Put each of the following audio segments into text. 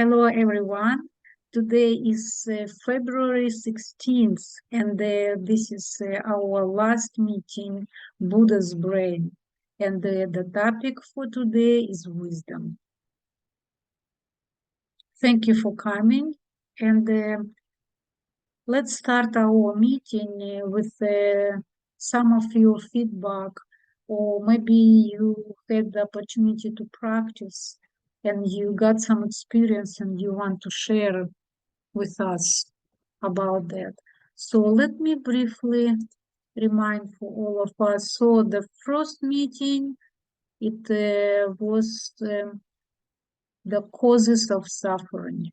Hello, everyone. Today is February 16th, and this is our last meeting, Buddha's Brain. And the topic for today is wisdom. Thank you for coming. And let's start our meeting with some of your feedback, or maybe you had the opportunity to practice and you got some experience and you want to share with us about that. So let me briefly remind for all of us. So the first meeting, it was the causes of suffering.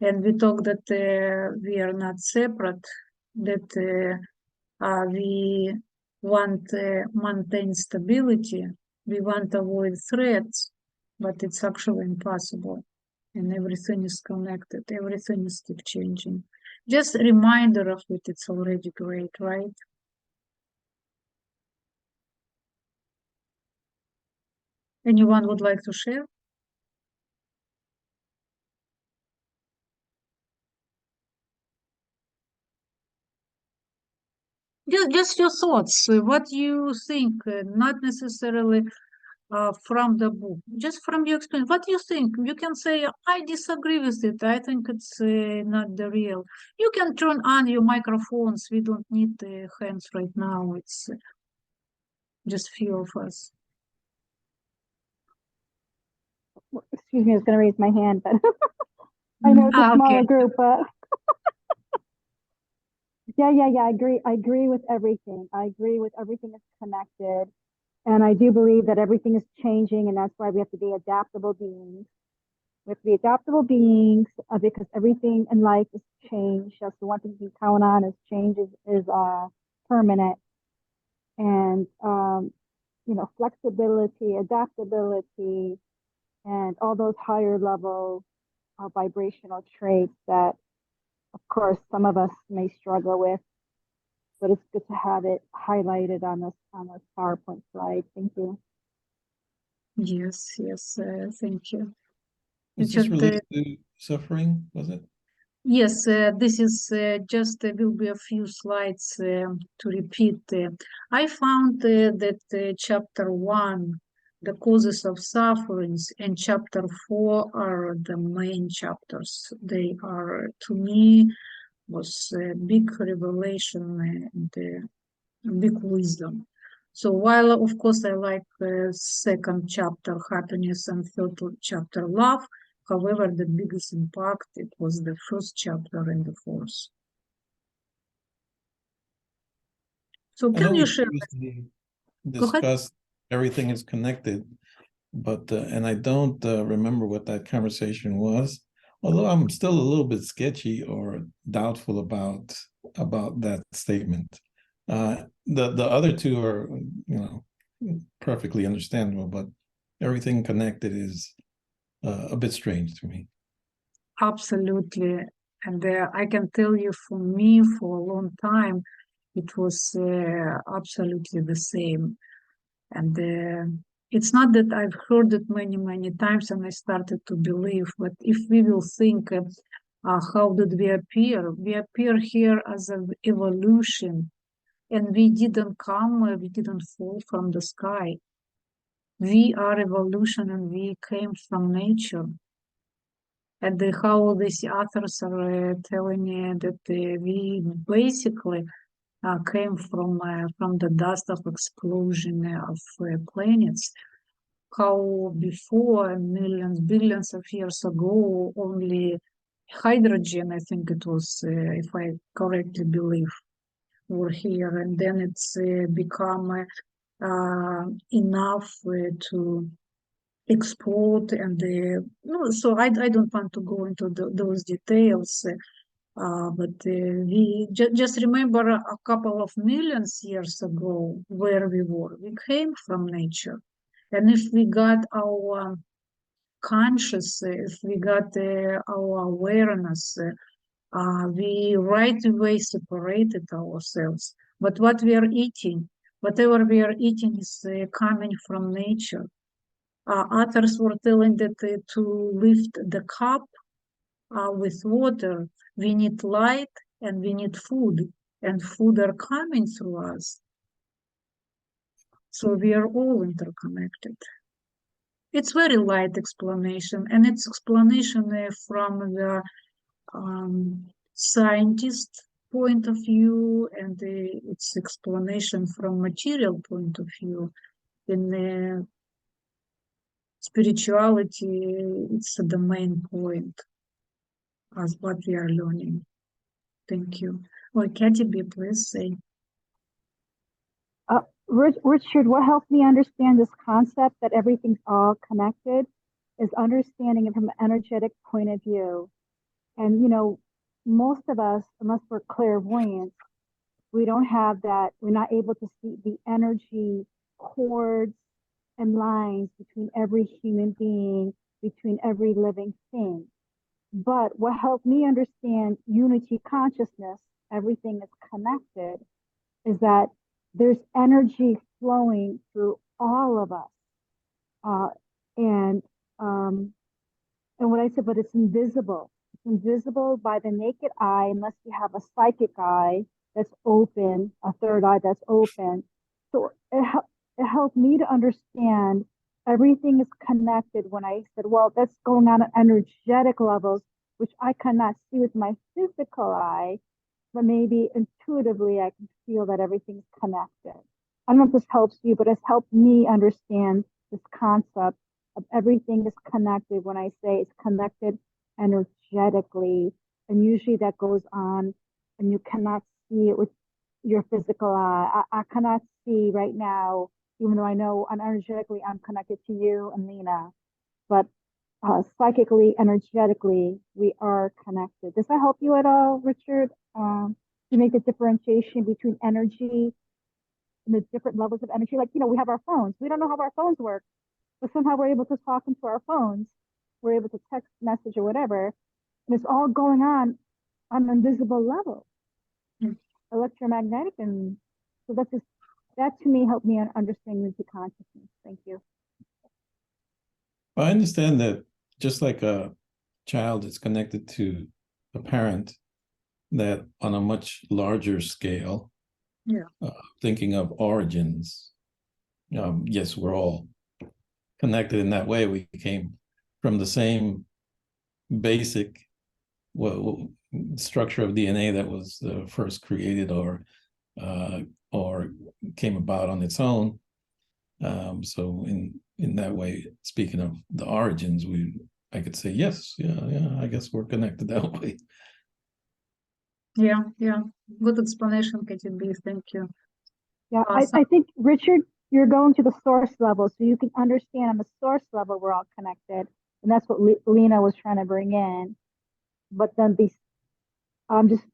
And we talked that we are not separate, that we want to maintain stability, we want to avoid threats, but it's actually impossible. And everything is connected, everything is keep changing. Just a reminder of it, it's already great, right? Anyone would like to share? Just your thoughts, what you think, not necessarily from the book, just from your experience. What do you think? You can say, I disagree with it. I think it's not the real. You can turn on your microphones. We don't need the hands right now. It's just few of us. Excuse me, I was going to raise my hand, but I know it's a smaller group, but yeah, I agree with everything. I agree with everything that's connected. And I do believe that everything is changing, and that's why we have to be adaptable beings. We have to be adaptable beings because everything in life is change. That's the one thing you can count on is change is permanent. And, flexibility, adaptability, and all those higher level vibrational traits that, of course, some of us may struggle with, but it's good to have it highlighted on this PowerPoint slide. Thank you. Yes, thank you. Is this related to suffering, was it? Yes, this is just will be a few slides to repeat. I found that chapter 1, the causes of sufferings, and chapter 4 are the main chapters. They are, to me, was a big revelation and big wisdom. So while, of course, I like the second chapter, happiness, and third chapter, love, however, the biggest impact, it was the first chapter and the fourth. So can you share? Discuss everything is connected, but and I don't remember what that conversation was, although I'm still a little bit sketchy or doubtful about that statement. The other two are, perfectly understandable, but everything connected is a bit strange to me. Absolutely. And I can tell you, for me, for a long time, it was absolutely the same. And it's not that I've heard it many, many times and I started to believe, but if we will think, how did we appear? We appear here as an evolution, and we didn't fall from the sky. We are evolution and we came from nature. And how these authors are telling me that we basically came from the dust of explosion of planets. How before millions, billions of years ago, only hydrogen, I think it was, if I correctly believe, were here, and then it's become enough to explode. And no, so I don't want to go into those details. But we just remember a couple of millions years ago where we were. We came from nature. And if we got our conscious, if we got our awareness, we right away separated ourselves. But what we are eating, whatever we are eating is coming from nature. Others were telling that to lift the cup with water, we need light and we need food, and food are coming through us. So we are all interconnected. It's very light explanation, and it's explanation from the scientist point of view, and it's explanation from material point of view. In spirituality, it's the main point as what we are learning. Thank you. Well, Katy B, please say. Richard, what helped me understand this concept that everything's all connected is understanding it from an energetic point of view. And, you know, most of us, unless we're clairvoyant, we don't have that, we're not able to see the energy cords and lines between every human being, between every living thing. But what helped me understand unity consciousness, everything is connected, is that there's energy flowing through all of us. And what I said, but it's invisible. It's invisible by the naked eye, unless you have a psychic eye that's open, a third eye that's open. So it helped me to understand everything is connected when I said, well, that's going on at energetic levels, which I cannot see with my physical eye, but maybe intuitively I can feel that everything's connected. I don't know if this helps you, but it's helped me understand this concept of everything is connected when I say it's connected energetically. And usually that goes on and you cannot see it with your physical eye. I cannot see right now, even though I know energetically I'm connected to you and Lena, but psychically, energetically, we are connected. Does that help you at all, Richard? To make the differentiation between energy and the different levels of energy. Like, you know, we have our phones. We don't know how our phones work, but somehow we're able to talk into our phones. We're able to text, message, or whatever. And it's all going on an invisible level, electromagnetic. And so that to me helped me understand unity consciousness. Thank you. I understand that just like a child is connected to a parent, that on a much larger scale, thinking of origins, yes, we're all connected in that way. We came from the same basic structure of DNA that was first created or came about on its own. So in that way, speaking of the origins, I could say yes, I guess we're connected that way. Yeah, good explanation, Katy B. Thank you. Yeah, I think, Richard, you're going to the source level, so you can understand on the source level we're all connected, and that's what Lena was trying to bring in. But then I'm just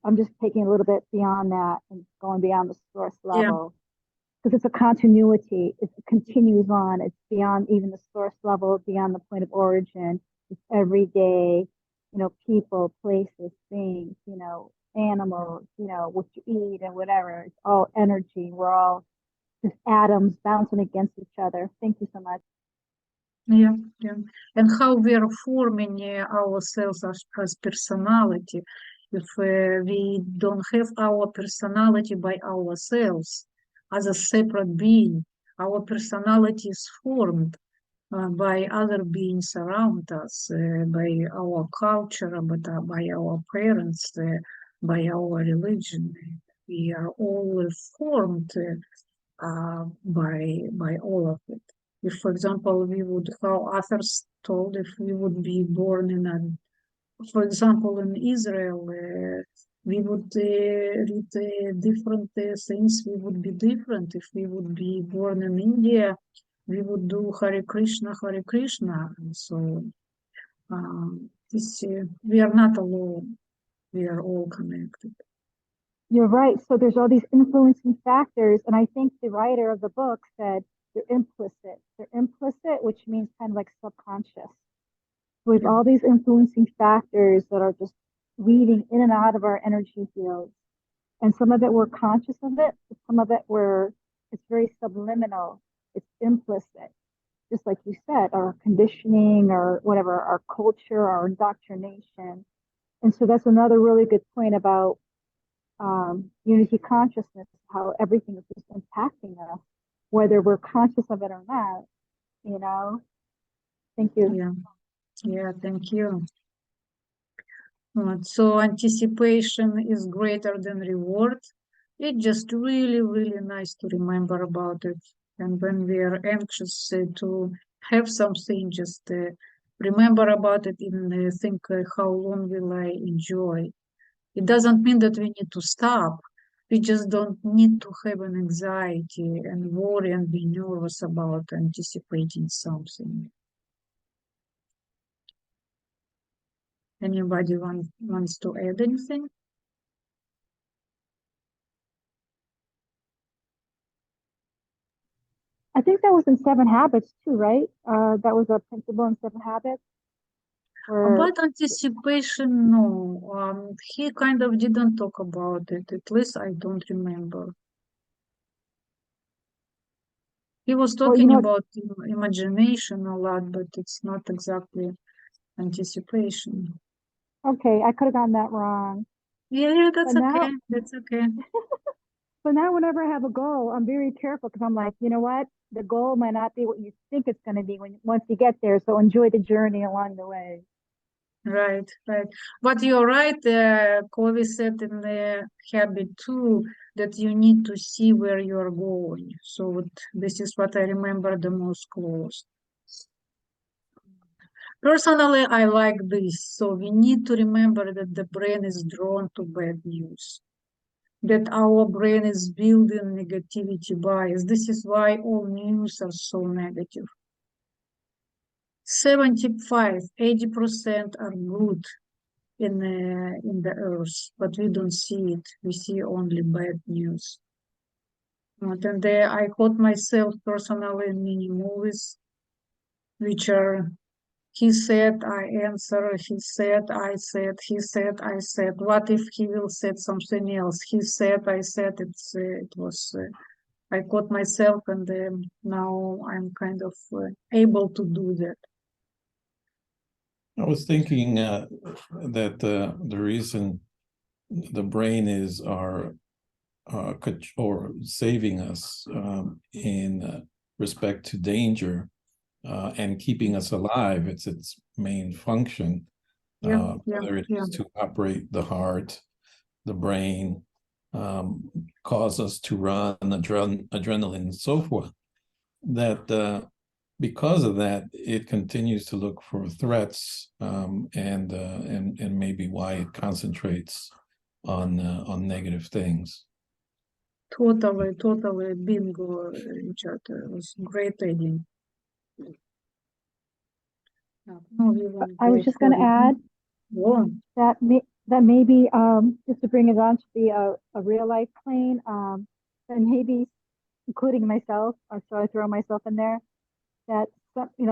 taking a little bit beyond that and going beyond the source level, because it's a continuity. It continues on. It's beyond even the source level, beyond the point of origin. It's everyday, you know, people, places, things, you know, animals, you know, what you eat and whatever. It's all energy. We're all just atoms bouncing against each other. Thank you so much. Yeah. And how we are forming ourselves as personality. If we don't have our personality by ourselves as a separate being, our personality is formed by other beings around us, by our culture, by our parents, by our religion. We are all formed by all of it. If, for example, we would, how others told, if we would be born in for example, in Israel, we would read different things. We would be different. If we would be born in India, we would do Hare Krishna, Hare Krishna. And so we are not alone. We are all connected. You're right. So there's all these influencing factors. And I think the writer of the book said they're implicit. They're implicit, which means kind of like subconscious. With all these influencing factors that are just weaving in and out of our energy fields. And some of it we're conscious of it, but some of it it's very subliminal. It's implicit. just like you said, our conditioning or whatever, our culture, our indoctrination. And so that's another really good point about unity consciousness, how everything is just impacting us, whether we're conscious of it or not, you know? Thank you. Yeah, yeah, thank you. So anticipation is greater than reward. It's just really, really nice to remember about it. And when we are anxious to have something, just remember about it and think how long will I enjoy. It doesn't mean that we need to stop. We just don't need to have an anxiety and worry and be nervous about anticipating something. Anybody wants to add anything? I think that was in Seven Habits too, right? That was a principle in Seven Habits. About anticipation, no. He kind of didn't talk about it. At least I don't remember. He was talking about imagination a lot, but it's not exactly anticipation. Okay, I could have gotten that wrong. Yeah, that's okay. That's okay. But now whenever I have a goal, I'm very careful because I'm like, you know what? The goal might not be what you think it's going to be once you get there. So enjoy the journey along the way. Right, right. But you're right, Covey said in the habit too, that you need to see where you're going. So this is what I remember the most close. Personally, I like this. So we need to remember that the brain is drawn to bad news, that our brain is building negativity bias. This is why all news are so negative. 75, 80% are good in the earth, but we don't see it. We see only bad news. And I caught myself personally in many movies, which are he said, I answer, he said, I said, he said, I said. What if he will said something else? He said, I said, it was, I caught myself and now I'm kind of able to do that. I was thinking that the reason the brain is our or saving us in respect to danger and keeping us alive, it's its main function. Whether it is to operate the heart, the brain, cause us to run adrenaline and so forth, that because of that, it continues to look for threats, and maybe why it concentrates on negative things. Totally bingo, Richard. It was great adding. I was just going to add that maybe just to bring it on to the a real life plane, that maybe including myself, or so I throw myself in there, that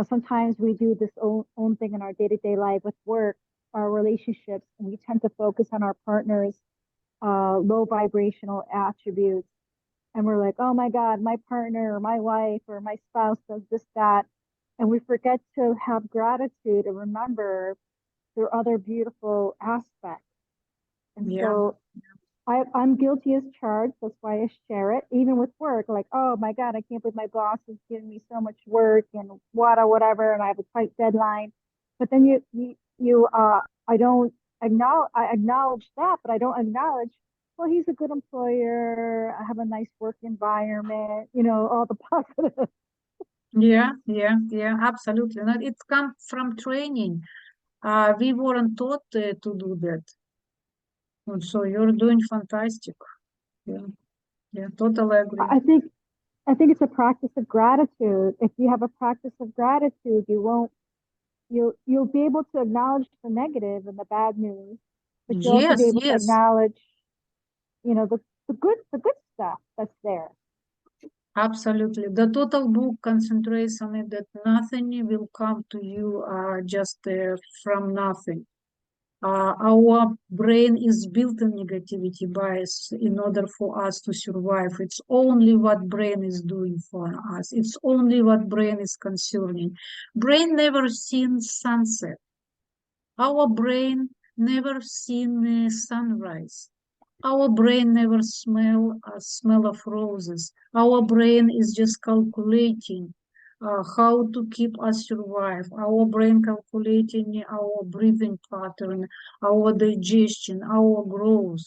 sometimes we do this own thing in our day-to-day life with work, our relationships, and we tend to focus on our partner's low vibrational attributes. And we're like, oh my God, my partner or my wife or my spouse does this, that. And we forget to have gratitude and remember their other beautiful aspects. And so I'm guilty as charged. That's why I share it, even with work. Like, oh my God, I can't believe my boss is giving me so much work and whatever, and I have a tight deadline. But then I don't acknowledge. I acknowledge that, but I don't acknowledge. Well, he's a good employer. I have a nice work environment. All the positives. Yeah, absolutely. No, it comes from training. We weren't taught to do that. And so you're doing fantastic. Yeah, totally agree. I think it's a practice of gratitude. If you have a practice of gratitude, you'll be able to acknowledge the negative and the bad news, but you'll also be able to acknowledge, the good stuff that's there. Absolutely. The total book concentrates on it that nothing will come to you just from nothing. Our brain is built in negativity bias in order for us to survive. It's only what brain is doing for us. It's only what brain is concerning. Brain never seen sunset. Our brain never seen sunrise. Our brain never smell a smell of roses. Our brain is just calculating how to keep us survive. Our brain calculating our breathing pattern, our digestion, our growth.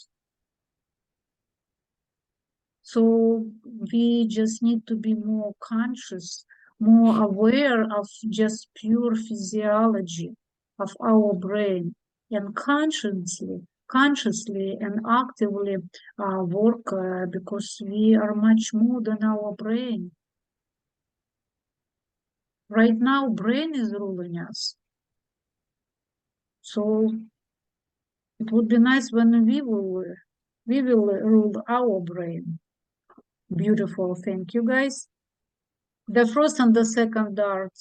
So we just need to be more conscious, more aware of just pure physiology of our brain, and consciously and actively work because we are much more than our brain. Right now, brain is ruling us. So it would be nice when we will rule our brain. Beautiful, thank you guys. The first and the second dart,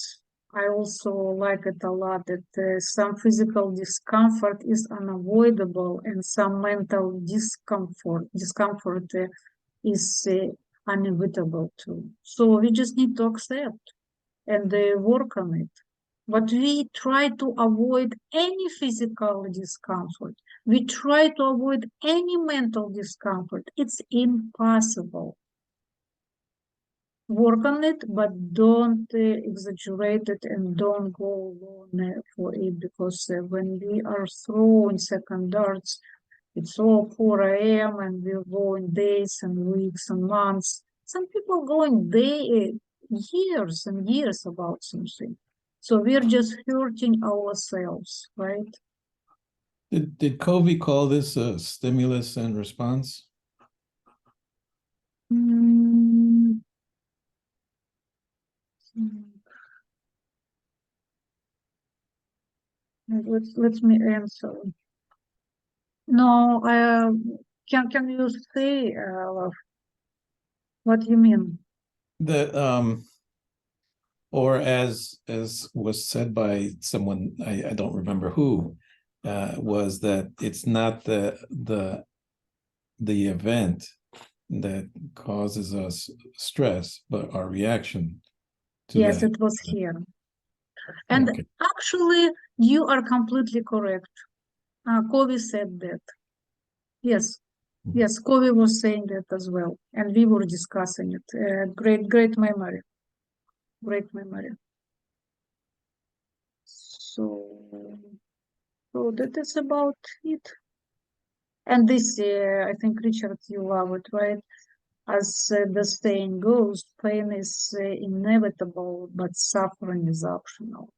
I also like it a lot, that some physical discomfort is unavoidable and some mental discomfort is unavoidable too. So we just need to accept and work on it. But we try to avoid any physical discomfort. We try to avoid any mental discomfort. It's impossible. Work on it, but don't exaggerate it and don't go alone for it, because when we are throwing second darts, it's all 4 a.m. and we're going days and weeks and months. Some people going years and years about something. So we're just hurting ourselves, right? Did Covey call this a stimulus and response? Let me answer. No, can you say what you mean? The or as was said by someone, I don't remember who, was that it's not the event that causes us stress, but our reaction to Yes, that. it was here. And Okay. actually, you are completely correct. Covey said that. Yes, yes, Covey was saying that as well, and we were discussing it. Great memory, great memory. So that is about it. And this, I think, Richard, you love it, right? As the saying goes, pain is inevitable, but suffering is optional.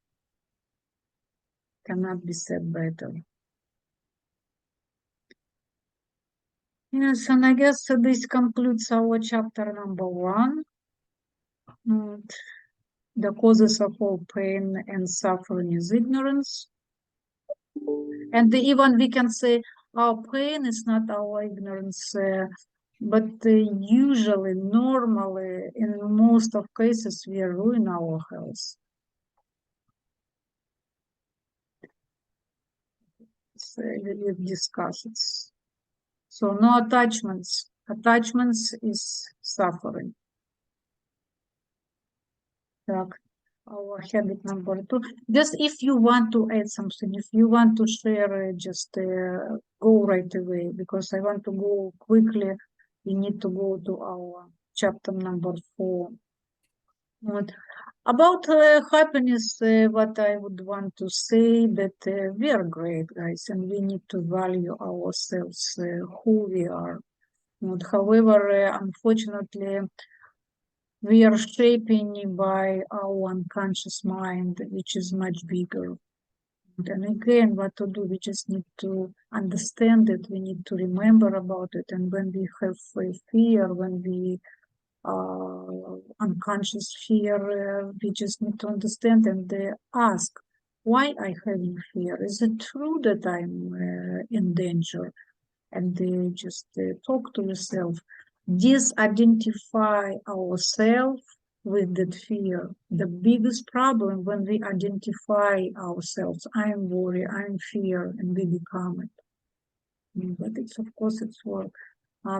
Cannot be said better. Yes, and I guess this concludes our chapter number 1. The causes of all pain and suffering is ignorance. And even we can say our pain is not our ignorance, but usually, normally, in most of cases, we ruin our health. So we discuss it. So no attachments. Attachments is suffering. Our habit number 2. Just if you want to add something, if you want to share, just go right away, because I want to go quickly. We need to go to our chapter number 4. About happiness, what I would want to say that we are great, guys, and we need to value ourselves, who we are. However, unfortunately, we are shaping by our unconscious mind, which is much bigger. And again, what to do? We just need to understand it. We need to remember about it. And when we have fear, when we unconscious fear, we just need to understand and ask, why I having fear? Is it true that I'm in danger? And just talk to yourself. Disidentify ourselves with that fear. The biggest problem when we identify ourselves, I'm worried, I'm fear, and we become it. But it's, of course, it's work.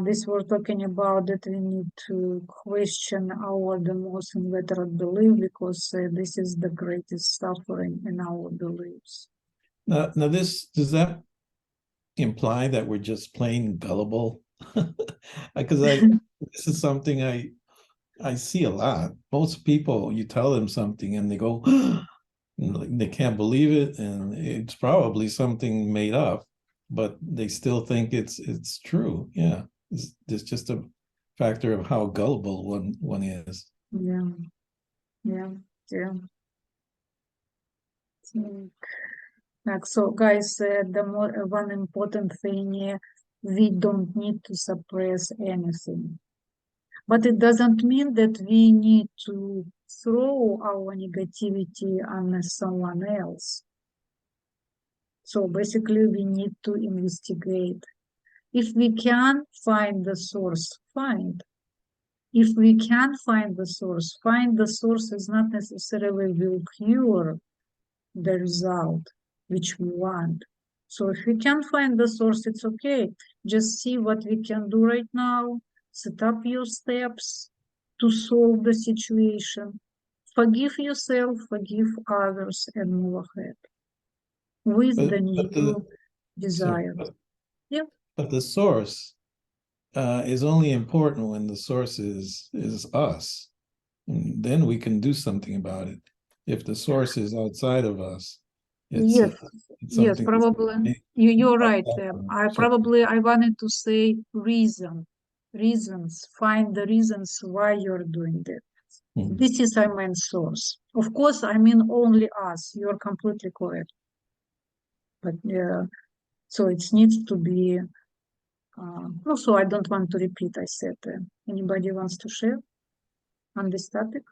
This we're talking about that we need to question our the most inveterate belief, because this is the greatest suffering in our beliefs. Now, does that imply that we're just plain gullible? Because this is something I see a lot. Most people, you tell them something and they go, they can't believe it, and it's probably something made up, but they still think it's true. Yeah, it's just a factor of how gullible one is. Yeah. So guys, the one important thing, we don't need to suppress anything. But it doesn't mean that we need to throw our negativity on someone else. So basically, we need to investigate. If we can find the source, find. If we can find the source is not necessarily will cure the result which we want. So if we can find the source, it's okay. Just see what we can do right now. Set up your steps to solve the situation. Forgive yourself, forgive others, and move ahead with the new desire. Yeah. But the source is only important when the source is us. And then we can do something about it. If the source is outside of us, yes, yes, probably you're right. I wanted to say reasons. Find the reasons why you're doing that. Mm-hmm. This is our main source. Of course, I mean only us. You're completely correct. But so it needs to be. Also, I don't want to repeat. I said, anybody wants to share on this topic?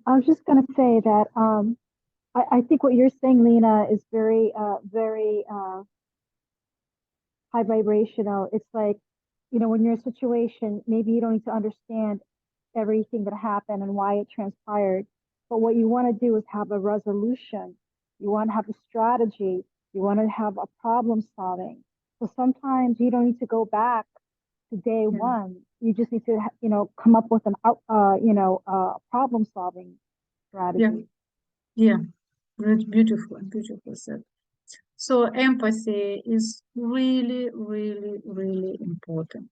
I was just going to say that I think what you're saying, Lena, is very high vibrational. It's like, when you're in a situation, maybe you don't need to understand everything that happened and why it transpired. But what you want to do is have a resolution. You want to have a strategy. You want to have a problem solving. So sometimes you don't need to go back to day one. You just need to, come up with an, problem solving strategy. Yeah, that's beautiful said. So empathy is really, really, really important,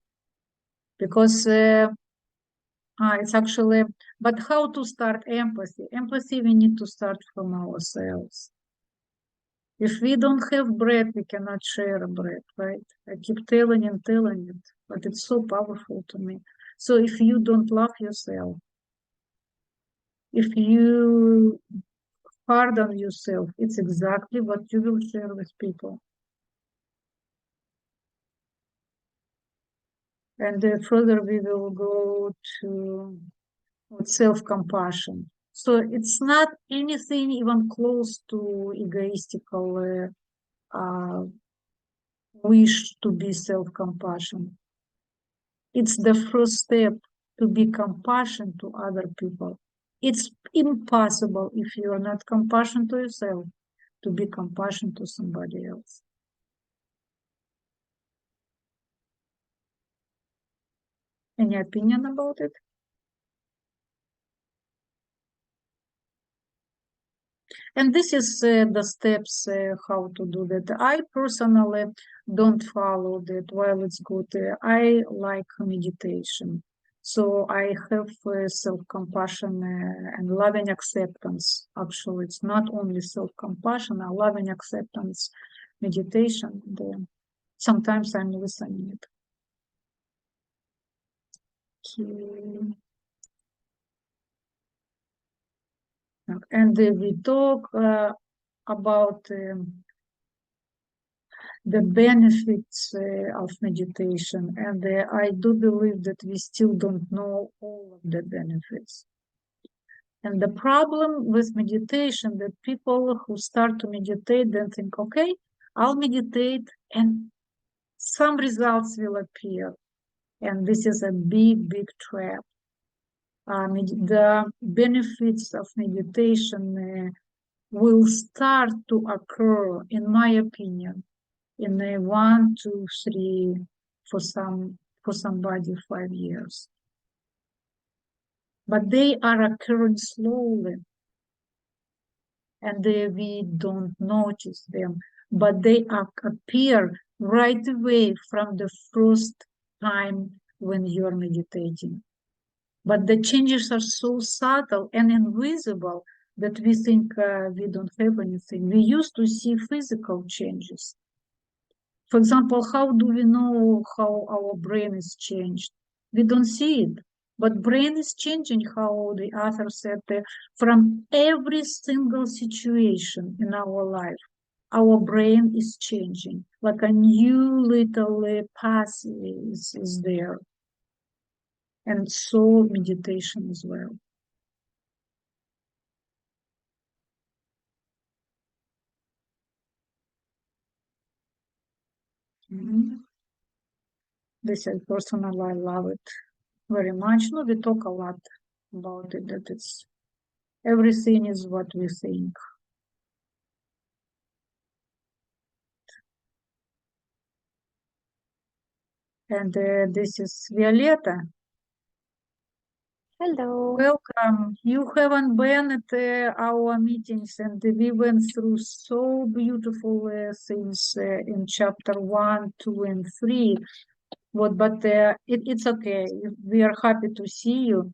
because it's actually, but how to start empathy? Empathy, we need to start from ourselves. If we don't have bread, we cannot share a bread, right? I keep telling it, but it's so powerful to me. So if you don't love yourself, if you pardon yourself, it's exactly what you will share with people. And further we will go to self-compassion. So it's not anything even close to egoistical wish to be self-compassion. It's the first step to be compassionate to other people. It's impossible, if you are not compassionate to yourself, to be compassionate to somebody else. Any opinion about it? And this is the steps how to do that. I personally don't follow that. While it's good, I like meditation. So I have self-compassion and loving acceptance. Actually, it's not only self-compassion, loving acceptance meditation. Sometimes I'm listening it. Okay. And we talk about the benefits of meditation, and I do believe that we still don't know all of the benefits. And the problem with meditation that people who start to meditate then think, okay, I'll meditate and some results will appear. And this is a big, big trap. The benefits of meditation will start to occur, in my opinion, in a 1, 2, 3, for somebody 5 years. But they are occurring slowly, and we don't notice them, but they appear right away from the first time when you're meditating. But the changes are so subtle and invisible that we think we don't have anything. We used to see physical changes. For example, how do we know how our brain is changed? We don't see it, but brain is changing, how the author said, from every single situation in our life. Our brain is changing, like a new little path is there. And so meditation as well. This I personally love it very much. No, we talk a lot about it, that it's everything is what we think. And this is Violeta. Hello. Welcome. You haven't been at our meetings, and we went through so beautiful things in chapter 1, 2, and 3. But it's okay. We are happy to see you.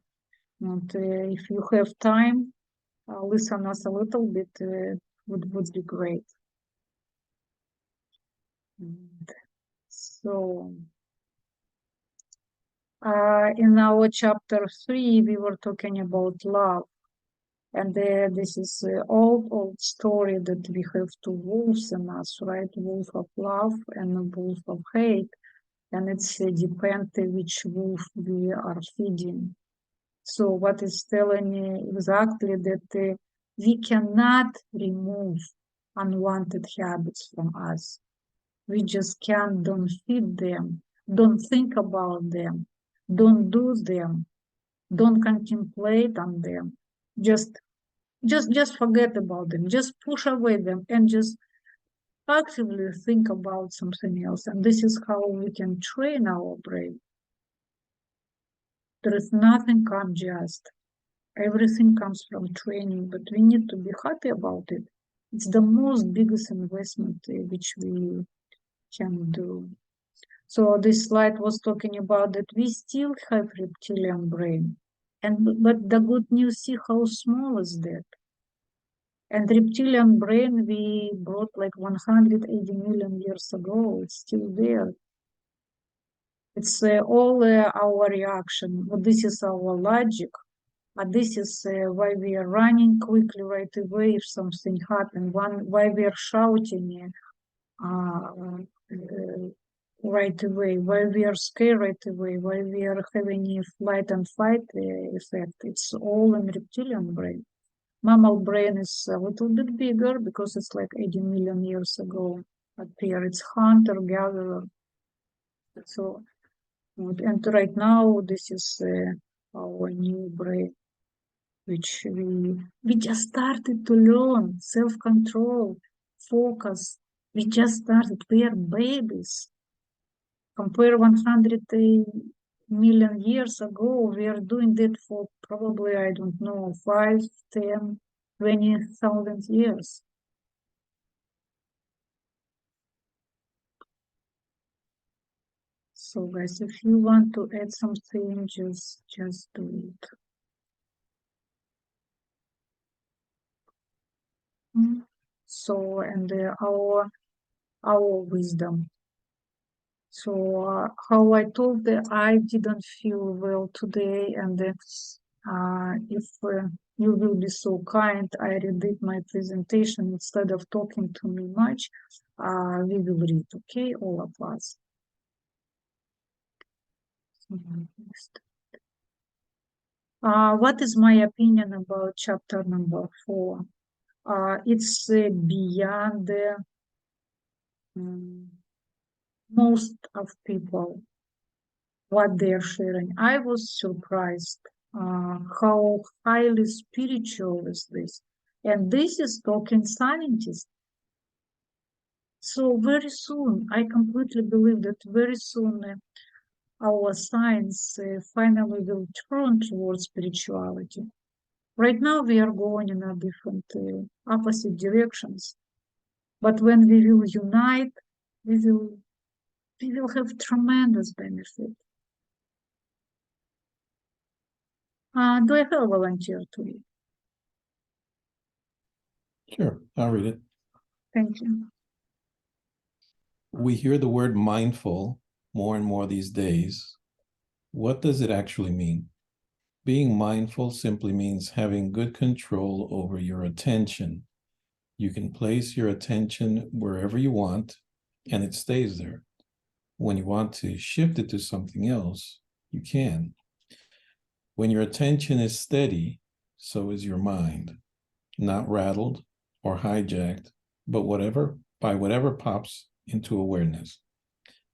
And if you have time, listen us a little bit, would be great. And so, in our chapter 3, we were talking about love. And this is an old story that we have two wolves in us, right? Wolf of love and a wolf of hate. And it's depends which wolf we are feeding. So what is telling me exactly that we cannot remove unwanted habits from us. We just can't, don't feed them, don't think about them, don't do them, don't contemplate on them. Just forget about them, just push away them and just actively think about something else. And this is how we can train our brain. There is nothing come just. Everything comes from training, but we need to be happy about it. It's the most biggest investment which we can do. So this slide was talking about that we still have reptilian brain. But the good news, see how small is that. And reptilian brain we brought like 180 million years ago. It's still there. It's all our reaction. But this is our logic. But this is why we are running quickly right away if something happens. Why we are shouting right away. Why we are scared right away. Why we are having a flight and fight effect. It's all in reptilian brain. Mammal brain is a little bit bigger because it's like 80 million years ago. But here it's hunter-gatherer. So, and right now this is our new brain, which we just started to learn self-control, focus. We just started. We are babies. Compare 100 million years ago, we are doing that for probably, I don't know, 5, 10, 20,000 years. So guys, if you want to add something, just do it. So, and our wisdom. So how I told that I didn't feel well today, and if you will be so kind, I redid my presentation instead of talking to me much. We will read, okay, all of us. What is my opinion about chapter number 4? It's beyond most of people what they're sharing. I was surprised how highly spiritual is this. And this is talking scientists. So very soon, I completely believe that very soon our science finally will turn towards spirituality. Right now, we are going in a different opposite directions. But when we will unite, we will have tremendous benefit. Do I have a volunteer to read? Sure, I'll read it. Thank you. We hear the word mindful more and more these days. What does it actually mean? Being mindful simply means having good control over your attention. You can place your attention wherever you want, and it stays there. When you want to shift it to something else, you can. When your attention is steady, so is your mind, not rattled or hijacked, but by whatever pops into awareness,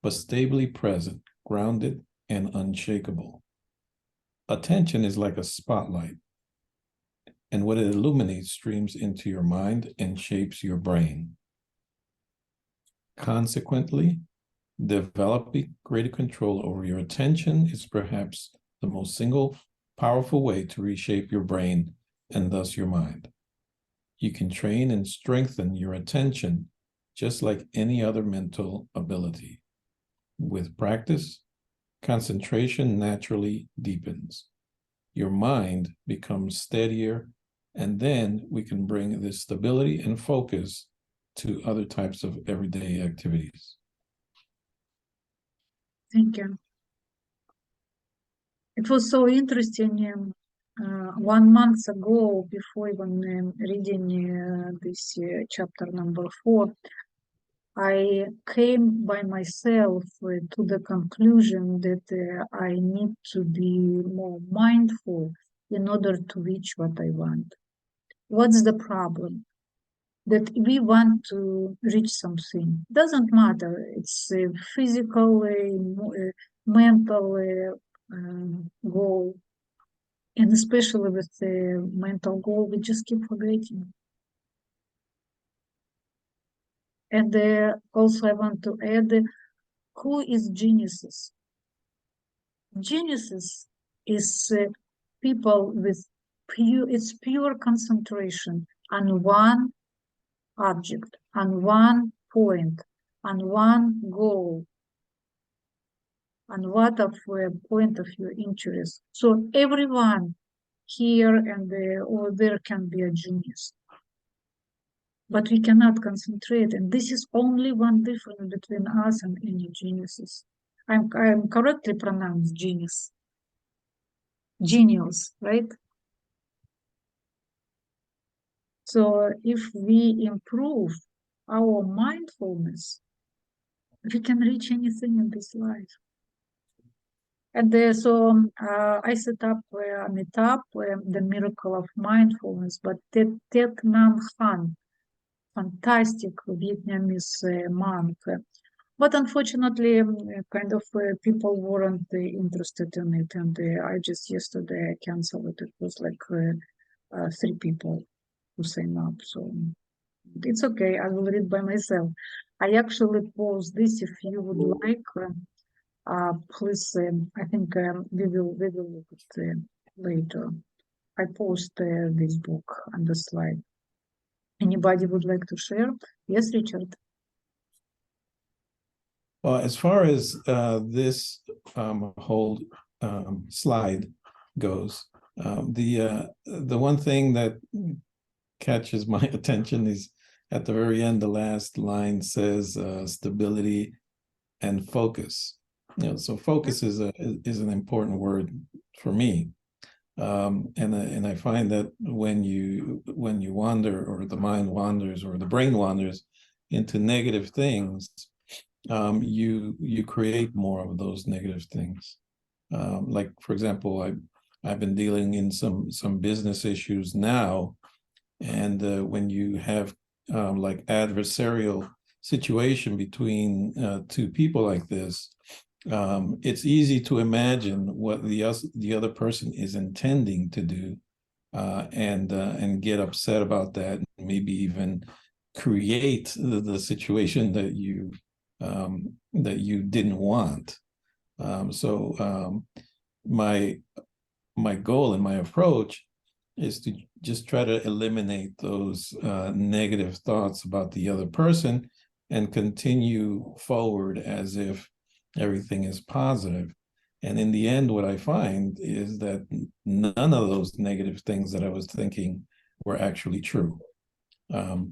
but stably present, grounded, and unshakable. Attention is like a spotlight, and what it illuminates streams into your mind and shapes your brain. Consequently, developing greater control over your attention is perhaps the most single powerful way to reshape your brain and thus your mind. You can train and strengthen your attention just like any other mental ability. With practice, concentration naturally deepens. Your mind becomes steadier, and then we can bring this stability and focus to other types of everyday activities. Thank you. It was so interesting. 1 month ago, before even reading this chapter number 4, I came by myself to the conclusion that I need to be more mindful in order to reach what I want. What's the problem? That we want to reach something. Doesn't matter. It's a physical, mental goal. And especially with the mental goal, we just keep forgetting. And also I want to add, who is geniuses? Geniuses is people with pure concentration on one object, on one point, on one goal, on what of point of your interest. So everyone here and or there can be a genius. But we cannot concentrate, and this is only one difference between us and any geniuses. I'm correctly pronounced genius. Genius, right? So if we improve our mindfulness, we can reach anything in this life. And so I set up a meetup, the Miracle of Mindfulness, but Thich Nhat Hanh, fantastic Vietnamese monk. But unfortunately, kind of people weren't interested in it, and I just yesterday I canceled it. It was like 3 people who signed up, so it's okay. I will read by myself. I actually post this if you would like. Please, I think we will look at it later. I post this book on the slide. Anybody would like to share? Yes, Richard. Well, as far as this whole slide goes, the one thing that catches my attention is at the very end, the last line says stability and focus. So focus is an important word for me, and I find that when you wander, or the mind wanders, or the brain wanders into negative things, you create more of those negative things. Like, for example, I've been dealing in some business issues now, and when you have like adversarial situation between two people like this, it's easy to imagine what the other person is intending to do, and get upset about that, maybe even create the situation that you didn't want. So my goal and my approach is to just try to eliminate those negative thoughts about the other person and continue forward as if everything is positive. And in the end, what I find is that none of those negative things that I was thinking were actually true. There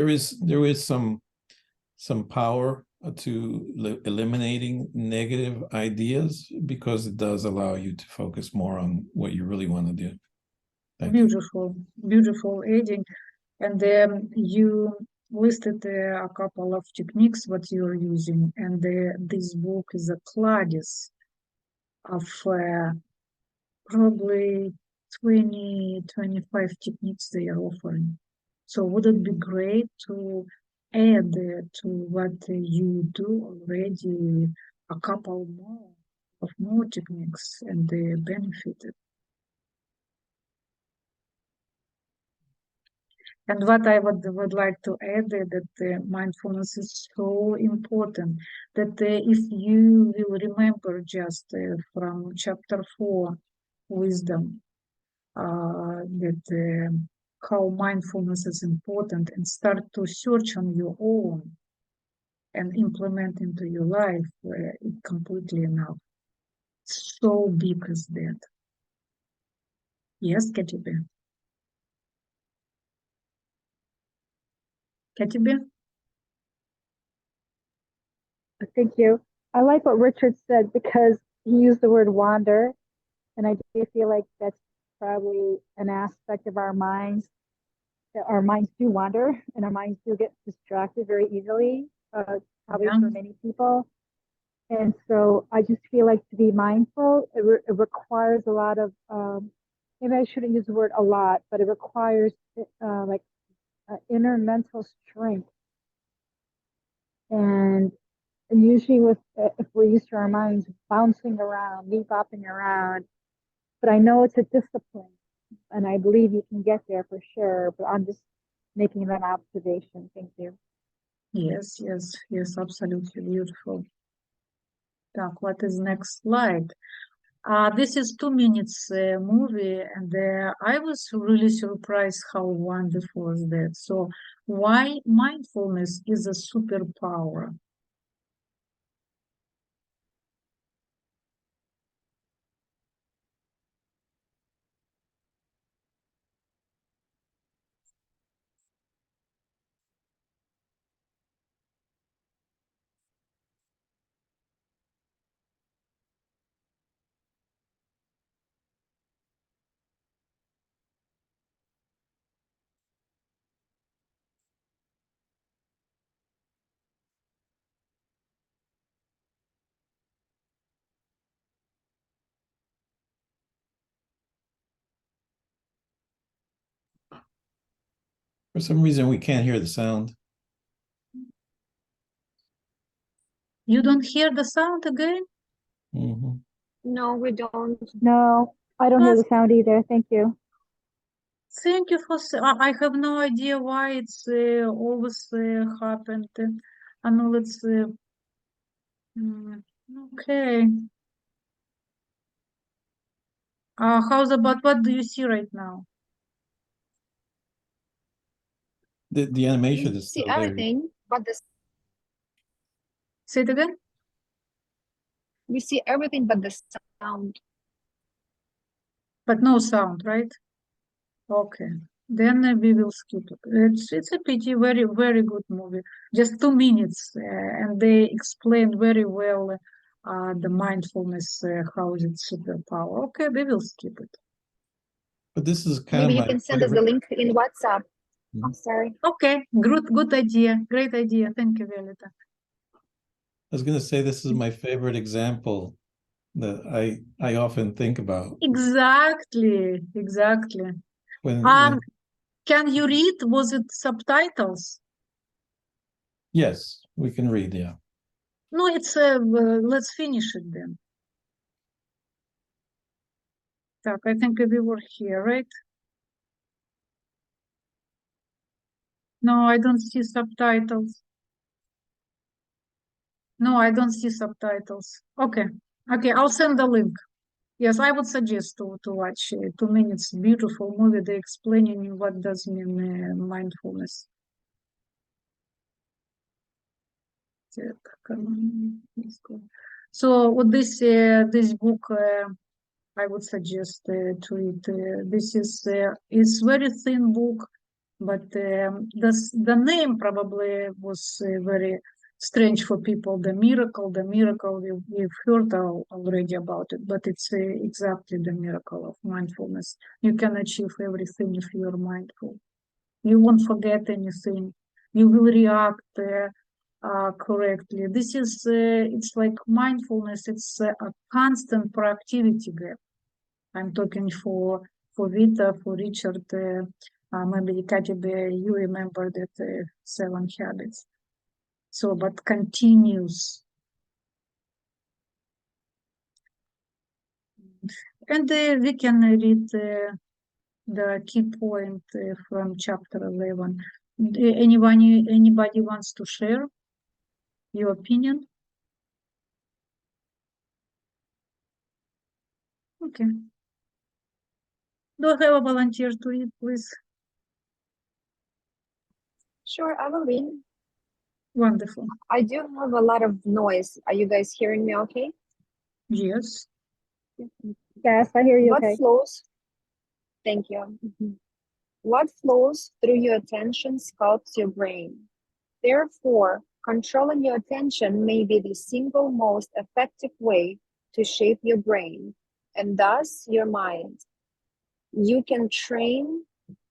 is some power to eliminating negative ideas, because it does allow you to focus more on what you really want to do. Thank you. Beautiful, Eddie. And you listed a couple of techniques what you're using, and this book is a Claudius of probably 20-25 techniques they are offering. So would it be great to add to what you do already a couple more techniques and the benefit? And what I would like to add that mindfulness is so important that if you will remember just from chapter 4, wisdom, that how mindfulness is important, and start to search on your own and implement into your life, it completely enough. So big is that. Yes, Katy B. Katy B? Thank you. I like what Richard said, because he used the word wander, and I do feel like that's probably an aspect of our minds. Our minds do wander, and our minds do get distracted very easily, probably for many people. And so I just feel like to be mindful, it requires a lot of, maybe I shouldn't use the word a lot, but it requires like inner mental strength. And usually if we're used to our minds bouncing around, bopping around, but I know it's a discipline, and I believe you can get there for sure, but I'm just making that observation. Thank you. Yes, absolutely beautiful. Так, what is next slide? This is 2 minutes movie, and I was really surprised how wonderful is that. So why mindfulness is a superpower? For some reason, we can't hear the sound. You don't hear the sound again? Mm-hmm. No, we don't. No, I don't hear the sound either. Thank you. Thank you for. I have no idea why it's always happened. I know it's okay. How's about what do you see right now? The animation is See still there. everything, but Say it again. we see everything but the sound. But no sound, right? Okay. Then we will skip it. It's a pity. Very good movie. Just 2 minutes, and they explained very well the mindfulness, how is it superpower. Okay, we will skip it. But this is kind Maybe of you my can send us the favorite. link in WhatsApp. Mhm. I'm sorry. Okay, good idea. Great idea. Thank you, Violeta. I was going to say this is my favorite example that I often think about Exactly. when Can you read? Was it subtitles? yes, we can read, yeah. No, it's let's finish it then. Так, I think we were here, right? No, I don't see subtitles. No, I don't see subtitles. Okay, I'll send the link. Yes, I would suggest to watch 2 minutes beautiful movie. They explaining what does mean mindfulness. So with this book, I would suggest to read. This is very thin book, but the name probably was very strange for people. The miracle, we've heard already about it, but it's exactly the miracle of mindfulness. You can achieve everything if you are mindful. You won't forget anything. You will react correctly. This is it's like mindfulness. It's a constant proactivity gap. I'm talking for Vita, for Richard, maybe Katibe, you remember that 7 habits. So, but continues. And we can read the key point from chapter 11. Anybody wants to share your opinion? Okay. Do I have a volunteer to read, please? Sure, I will read. Wonderful. I do have a lot of noise. Are you guys hearing me okay? Yes. Yes, I hear you. What Okay. flows? Thank you. What flows through your attention sculpts your brain. Therefore, controlling your attention may be the single most effective way to shape your brain and thus your mind. You can train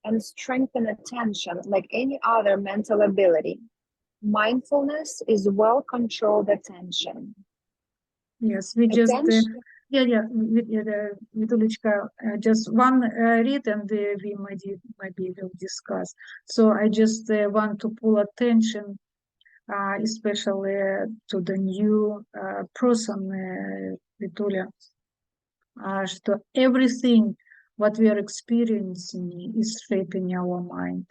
and strengthen attention like any other mental ability. Mindfulness is well-controlled attention. Yes, we just Attention. Vitulechka, just one read and we maybe will discuss. So I just want to pull attention, especially to the new person, Vitulia, что everything what we are experiencing is shaping our mind.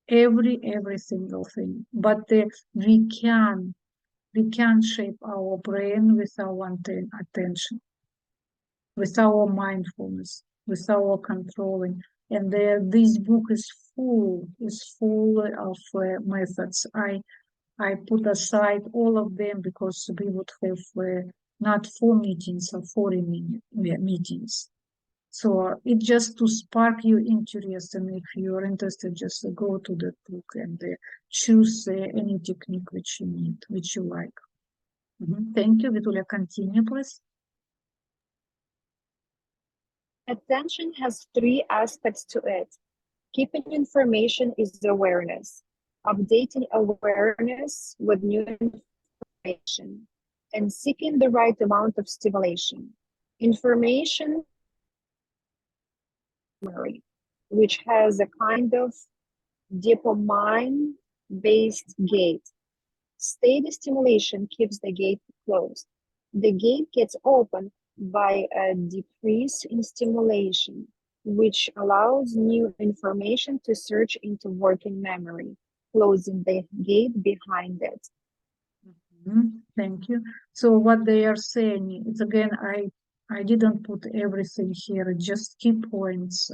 Every single thing. But we can shape our brain with our attention, with our mindfulness, with our controlling. And this book is full of methods. I put aside all of them because we would have not 4 meetings or 40 meetings. So it just to spark your interest, and if you're interested, just go to the book and choose any technique which you need, which you like. Thank you. Vitulia, continue, please. Attention has 3 aspects to it. Keeping information is awareness, updating awareness with new information, and seeking the right amount of stimulation. Information memory, which has a kind of dopamine-based gate. Steady stimulation keeps the gate closed. The gate gets opened by a decrease in stimulation, which allows new information to search into working memory, closing the gate behind it. Thank you. So what they are saying, it's again, I didn't put everything here, just key points.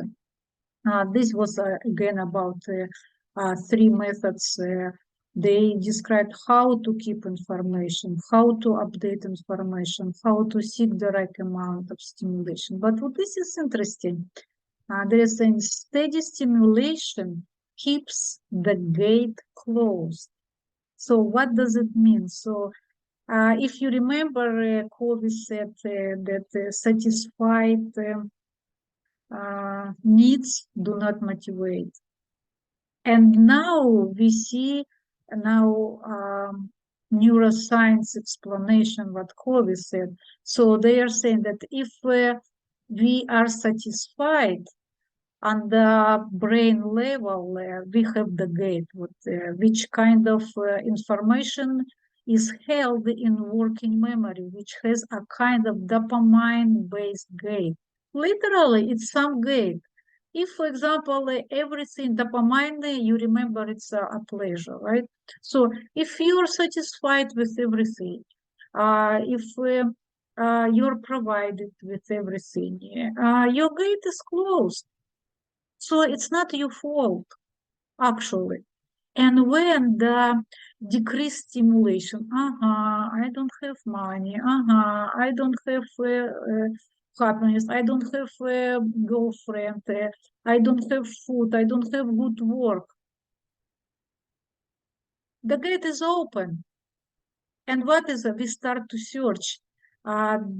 This was again about 3 methods. They described how to keep information, how to update information, how to seek the right amount of stimulation. But what this is interesting. There is saying steady stimulation keeps the gate closed. So what does it mean? So if you remember, Covey said that satisfied needs do not motivate. And now we see neuroscience explanation what Clovis said. So they are saying that if we are satisfied on the brain level, we have the gate, which kind of information is held in working memory, which has a kind of dopamine-based gate. Literally, it's some gate. If, for example, everything dopamine, you remember it's a pleasure, right? So if you're satisfied with everything, if you're provided with everything, your gate is closed. So it's not your fault, actually. And when the decreased stimulation, I don't have money, I don't have happiness, I don't have a girlfriend, I don't have food, I don't have good work. The gate is open. And what is it? We start to search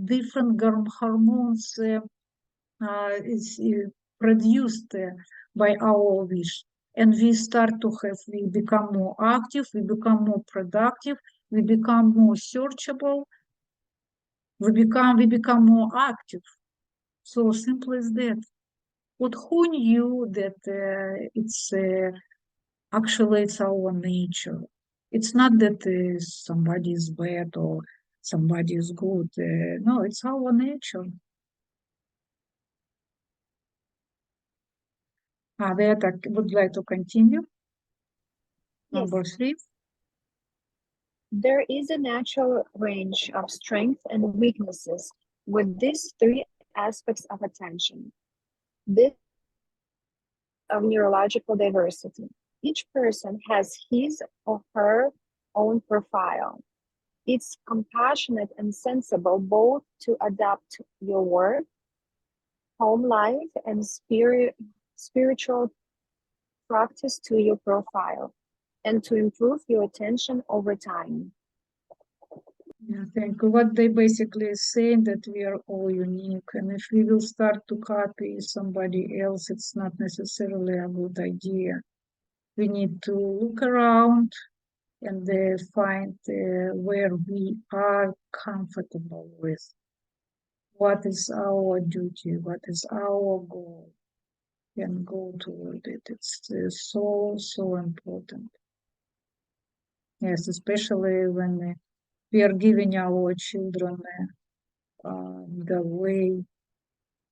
different hormones is produced by our wish. And we start to have, we become more active, we become more productive, we become more searchable, we become more active. So simple as that. But who knew that it's actually it's our nature? It's not that somebody is bad or somebody is good. No, it's our nature. Beata would like to continue. Yes. Number 3. There is a natural range of strengths and weaknesses with these 3 aspects of attention. This of neurological diversity. Each person has his or her own profile. It's compassionate and sensible both to adapt your work, home life, and spiritual practice to your profile, and to improve your attention over time. Yeah, thank you. What they basically saying that we are all unique, and if we will start to copy somebody else, it's not necessarily a good idea. We need to look around and find where we are comfortable with. What is our duty? What is our goal? And go toward it. It's so important. Yes, especially when we are giving our children the way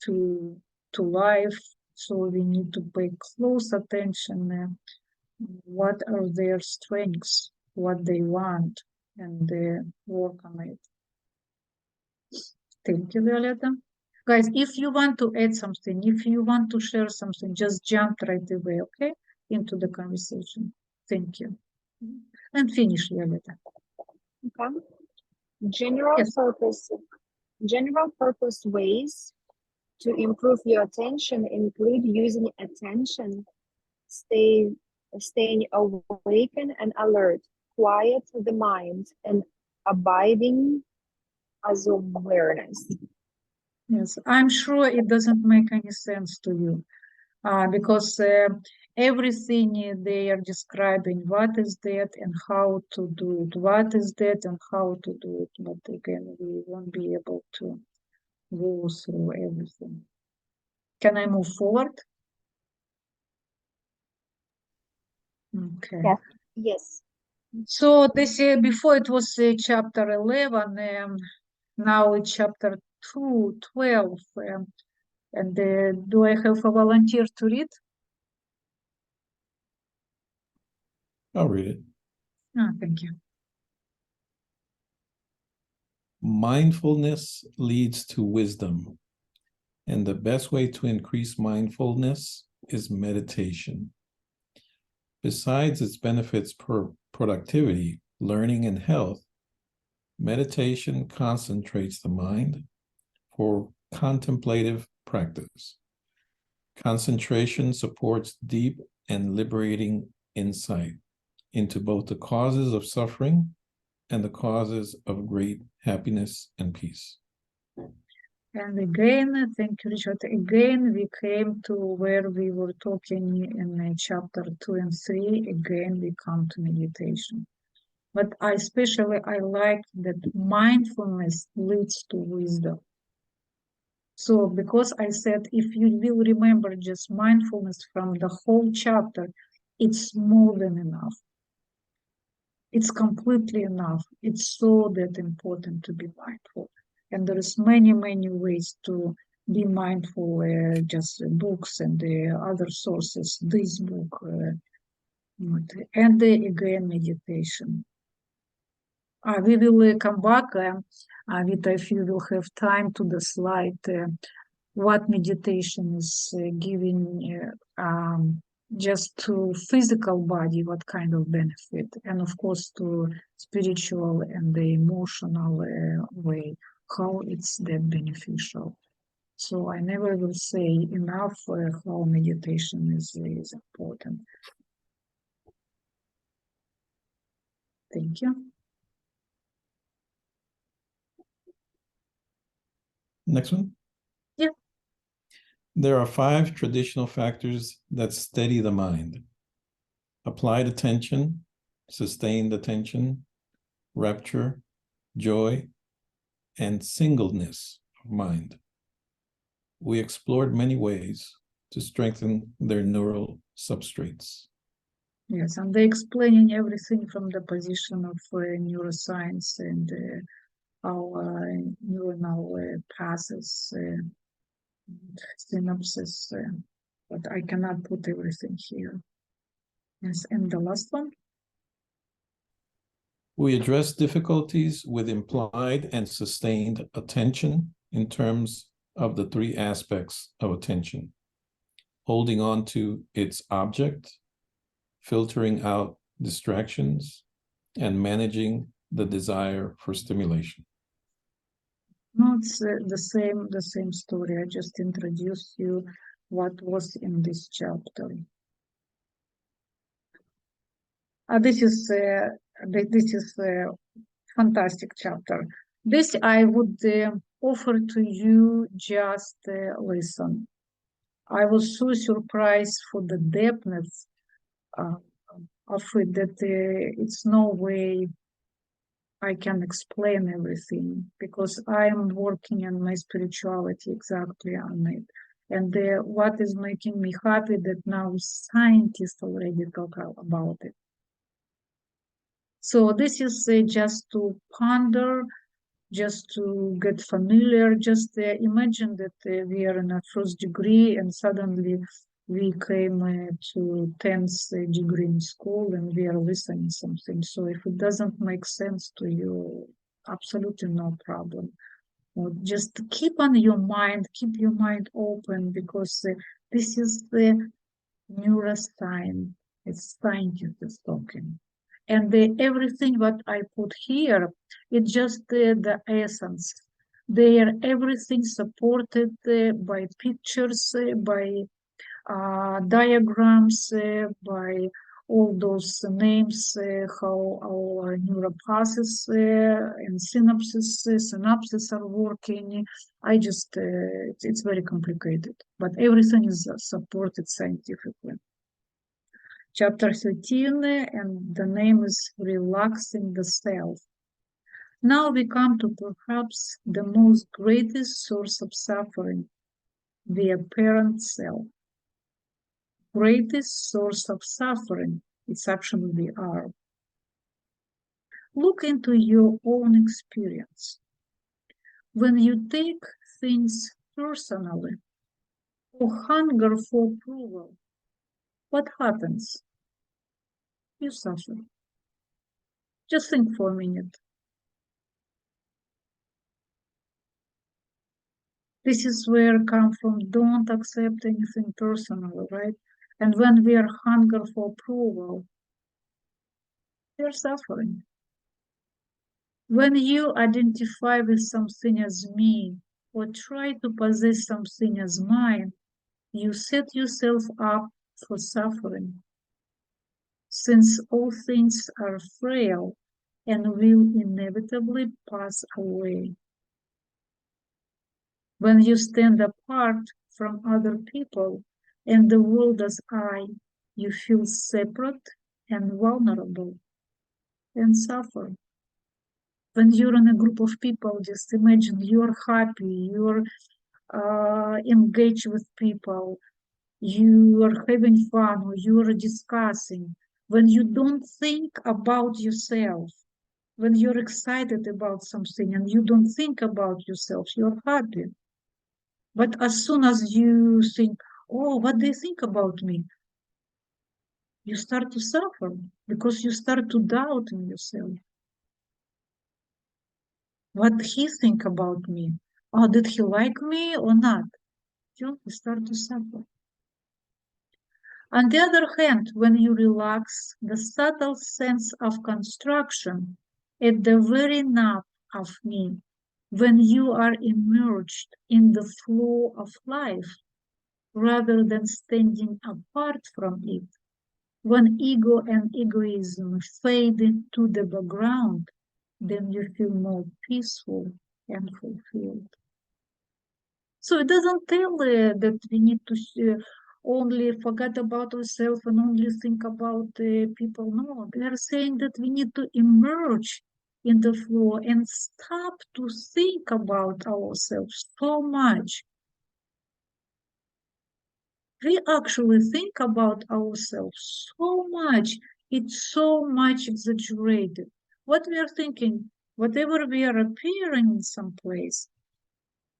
to life, so we need to pay close attention what are their strengths, what they want, and work on it. Thank you, Violeta. Guys, if you want to add something, if you want to share something, just jump right away, okay, into the conversation. Thank you. And finish, Violeta. Okay. General purpose ways to improve your attention include using attention, staying awakened and alert, quiet the mind, and abiding as awareness. Yes, I'm sure it doesn't make any sense to you because everything they are describing, what is that and how to do it, what is that and how to do it. But again, we won't be able to go through everything. Can I move forward? Okay. Yes. Yes. So this before it was chapter 11, now it's chapter 12. And do I have a volunteer to read? I'll read it. Thank you. Mindfulness leads to wisdom, and the best way to increase mindfulness is meditation. Besides its benefits for productivity, learning, and health, meditation concentrates the mind for contemplative practice. Concentration supports deep and liberating insight into both the causes of suffering and the causes of great happiness and peace. And again, thank you, Richard. Again, we came to where we were talking in chapter 2 and 3. Again, we come to meditation. But I like that mindfulness leads to wisdom. So because I said, if you will remember just mindfulness from the whole chapter, it's more than enough. It's completely enough. It's so that important to be mindful. And there is many ways to be mindful, just books and other sources, this book, and again, meditation. We will come back, Vita, if you will have time, to the slide, what meditation is giving just to physical body, what kind of benefit, and of course to spiritual and the emotional way, how it's that beneficial. So I never will say enough how meditation is important. Thank you. Next one. Yeah. There are 5 traditional factors that steady the mind: applied attention, sustained attention, rapture, joy, and singleness of mind. We explored many ways to strengthen their neural substrates. Yes, and they're explaining everything from the position of neuroscience and our neuronal paths, synapses, but I cannot put everything here. Yes, and the last one? We address difficulties with implied and sustained attention in terms of the 3 aspects of attention: holding on to its object, filtering out distractions, and managing the desire for stimulation. No, it's the same story. I just introduced you what was in this chapter. This is a fantastic chapter. This I would offer to you just listen. I was so surprised for the depthness of it that it's no way I can explain everything, because I am working on my spirituality exactly on it. And what is making me happy that now scientists already talk about it. So this is just to ponder, just to get familiar. Just imagine that we are in a first degree and suddenly we came to 10th degree in school and we are listening something. So if it doesn't make sense to you, absolutely no problem. Just keep your mind open, because this is the neuroscience. It's scientists talking. And everything what I put here, it's just the essence. They are everything supported by pictures, by diagrams, by all those names, how our neural paths and synapses are working. It's very complicated, but everything is supported scientifically. Chapter 13, and the name is Relaxing the Self. Now we come to perhaps the most greatest source of suffering, the apparent self. Greatest source of suffering, it's actually we are. Look into your own experience. When you take things personally or hunger for approval, what happens? You suffer. Just think for a minute. This is where I come from. Don't accept anything personally, right? And when we are hunger for approval, we are suffering. When you identify with something as me, or try to possess something as mine, you set yourself up for suffering. Since all things are frail and will inevitably pass away. When you stand apart from other people and the world as I, you feel separate and vulnerable. and suffer. When you're in a group of people, just imagine you're happy, you're engaged with people, you are having fun, or you are discussing. When you don't think about yourself, when you're excited about something and you don't think about yourself, you're happy. But as soon as you think, oh, what do you think about me? You start to suffer because you start to doubt in yourself. What he think about me? Oh, did he like me or not? You start to suffer. On the other hand, when you relax, the subtle sense of construction at the very nape of me, when you are immersed in the flow of life, rather than standing apart from it, when ego and egoism fade into the background, then you feel more peaceful and fulfilled. So it doesn't tell that we need to only forget about ourselves and only think about people. No, they are saying that we need to emerge in the flow and stop to think about ourselves so much. We actually think about ourselves so much. It's so much exaggerated. What we are thinking, whatever we are appearing in some place,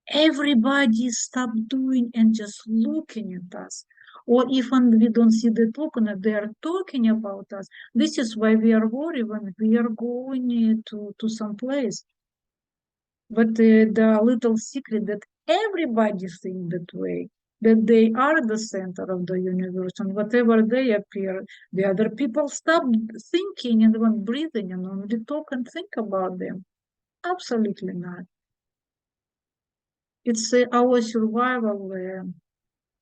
everybody stop doing and just looking at us. Or even we don't see that looking at, they are talking about us. This is why we are worried when we are going to some place. But the little secret that everybody think that way, that they are the center of the universe, and whatever they appear, the other people stop thinking and even breathing and only talk and think about them. Absolutely not. It's our survival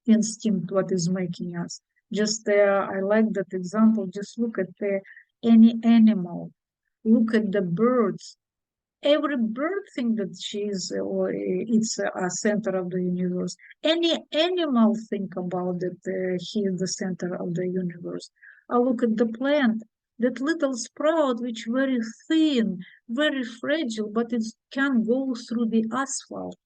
instinct what is making us. Just I like that example. Just look at any animal. Look at the birds. Every bird thinks that she's or it's a center of the universe. Any animal think about that he is the center of the universe. I look at the plant, that little sprout, which very thin, very fragile, but it can go through the asphalt,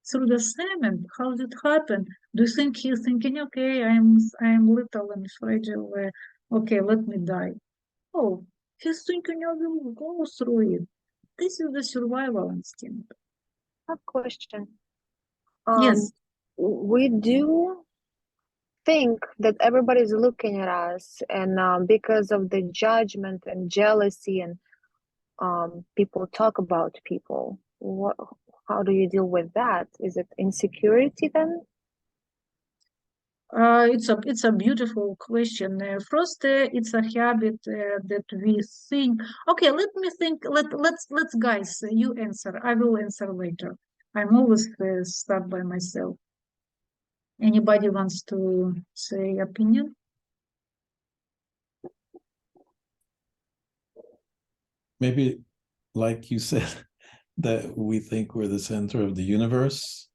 through the cement. How did it happen? Do you think he's thinking, okay, I'm little and fragile, okay, let me die? Oh, he's thinking I will go through it. This is the survival instinct. A question. Yes. We do think that everybody's looking at us, and because of the judgment and jealousy, and people talk about people. How do you deal with that? Is it insecurity then? It's a beautiful question. First, it's a habit that we think. Okay, let me think. Let's guys, you answer. I will answer later. I'm always stuck by myself. Anybody wants to say opinion? Maybe, like you said, that we think we're the center of the universe,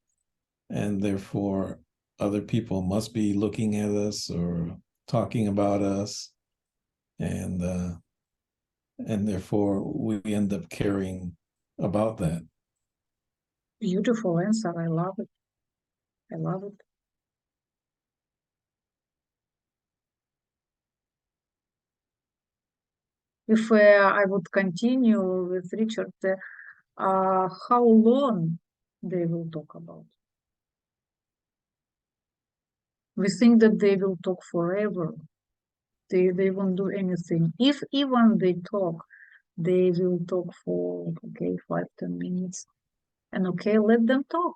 and therefore other people must be looking at us or talking about us, and therefore we end up caring about that. Beautiful answer. I love it. I love it. If I would continue with Richard, how long they will talk about? We think that they will talk forever. They won't do anything. If even they talk, they will talk for, okay, 5-10 minutes. And okay, let them talk.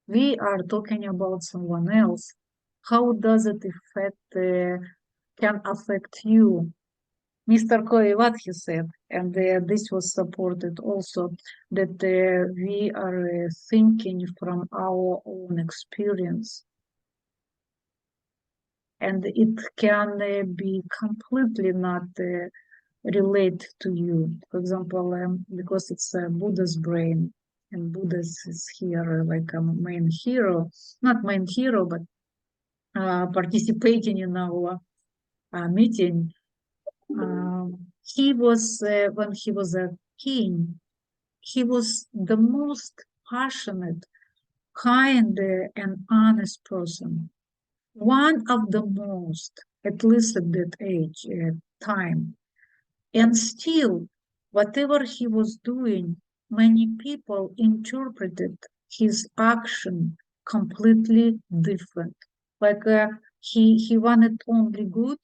We are talking about someone else. How does it can affect you? Mr. Coy, what he said, and this was supported also, that we are thinking from our own experience. And it can be completely not relate to you. For example, because it's Buddha's brain, and Buddha is here like a main hero, not main hero, but participating in our meeting. he was, when he was a king, he was the most passionate, kind, and honest person. One of the most, at least at that age, time. And still, whatever he was doing, many people interpreted his action completely different. Like he wanted only good,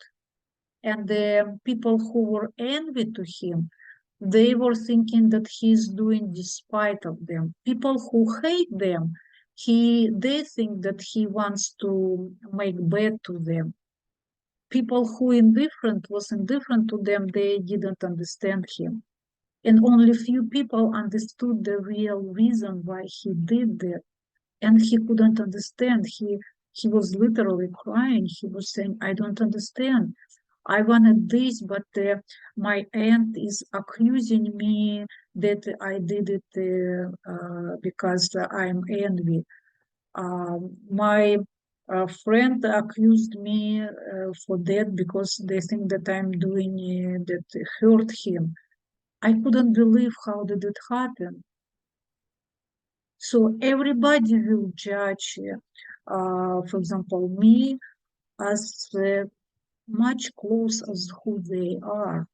and the people who were envy to him, they were thinking that he's doing despite of them. People who hate them, they think that he wants to make bad to them. People who was indifferent to them, they didn't understand him. And only few people understood the real reason why he did that. And he couldn't understand. He was literally crying. He was saying, I don't understand. I wanted this, but my aunt is accusing me that I did it because I'm envy. My friend accused me for that because they think that I'm doing that hurt him. I couldn't believe how did it happen. So everybody will judge, for example, me as much close as who they are.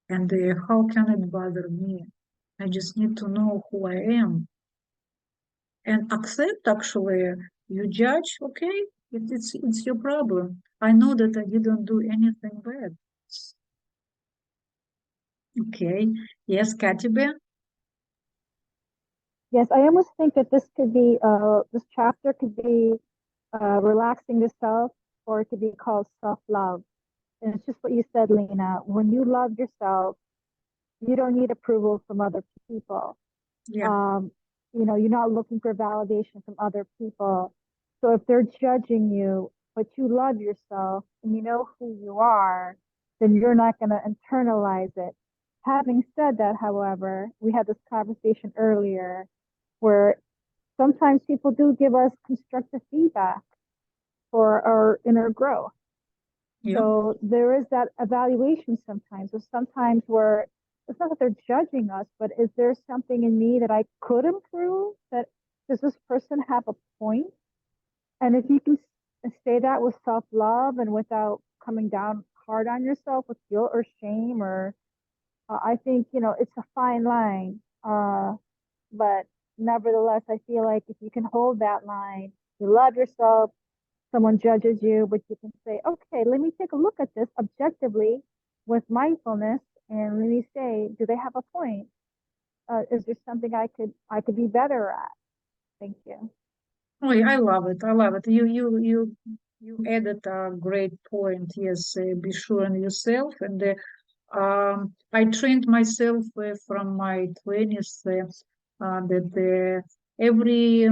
And how can it bother me? I just need to know who I am. And accept, actually, you judge, okay, it's your problem. I know that I didn't do anything bad. Okay, yes, Katibe? Yes, I almost think that this could be, this chapter could be relaxing the self, or it could be called self-love. And it's just what you said, Lena. When you love yourself, you don't need approval from other people. Yeah. You're not looking for validation from other people. So if they're judging you, but you love yourself and you know who you are, then you're not going to internalize it. Having said that, however, we had this conversation earlier where sometimes people do give us constructive feedback for our inner growth. Yeah. So there is that evaluation sometimes, or sometimes where it's not that they're judging us, but is there something in me that I could improve? That does this person have a point? And if you can say that with self-love and without coming down hard on yourself with guilt or shame, or I think, it's a fine line. But nevertheless, I feel like if you can hold that line, you love yourself, someone judges you, but you can say, okay, let me take a look at this objectively with mindfulness, and let me say, do they have a point? Is there something I could be better at? Thank you. Oh, yeah, I love it. I love it. You added a great point. Yes, be sure on yourself. And I trained myself from my 20s that every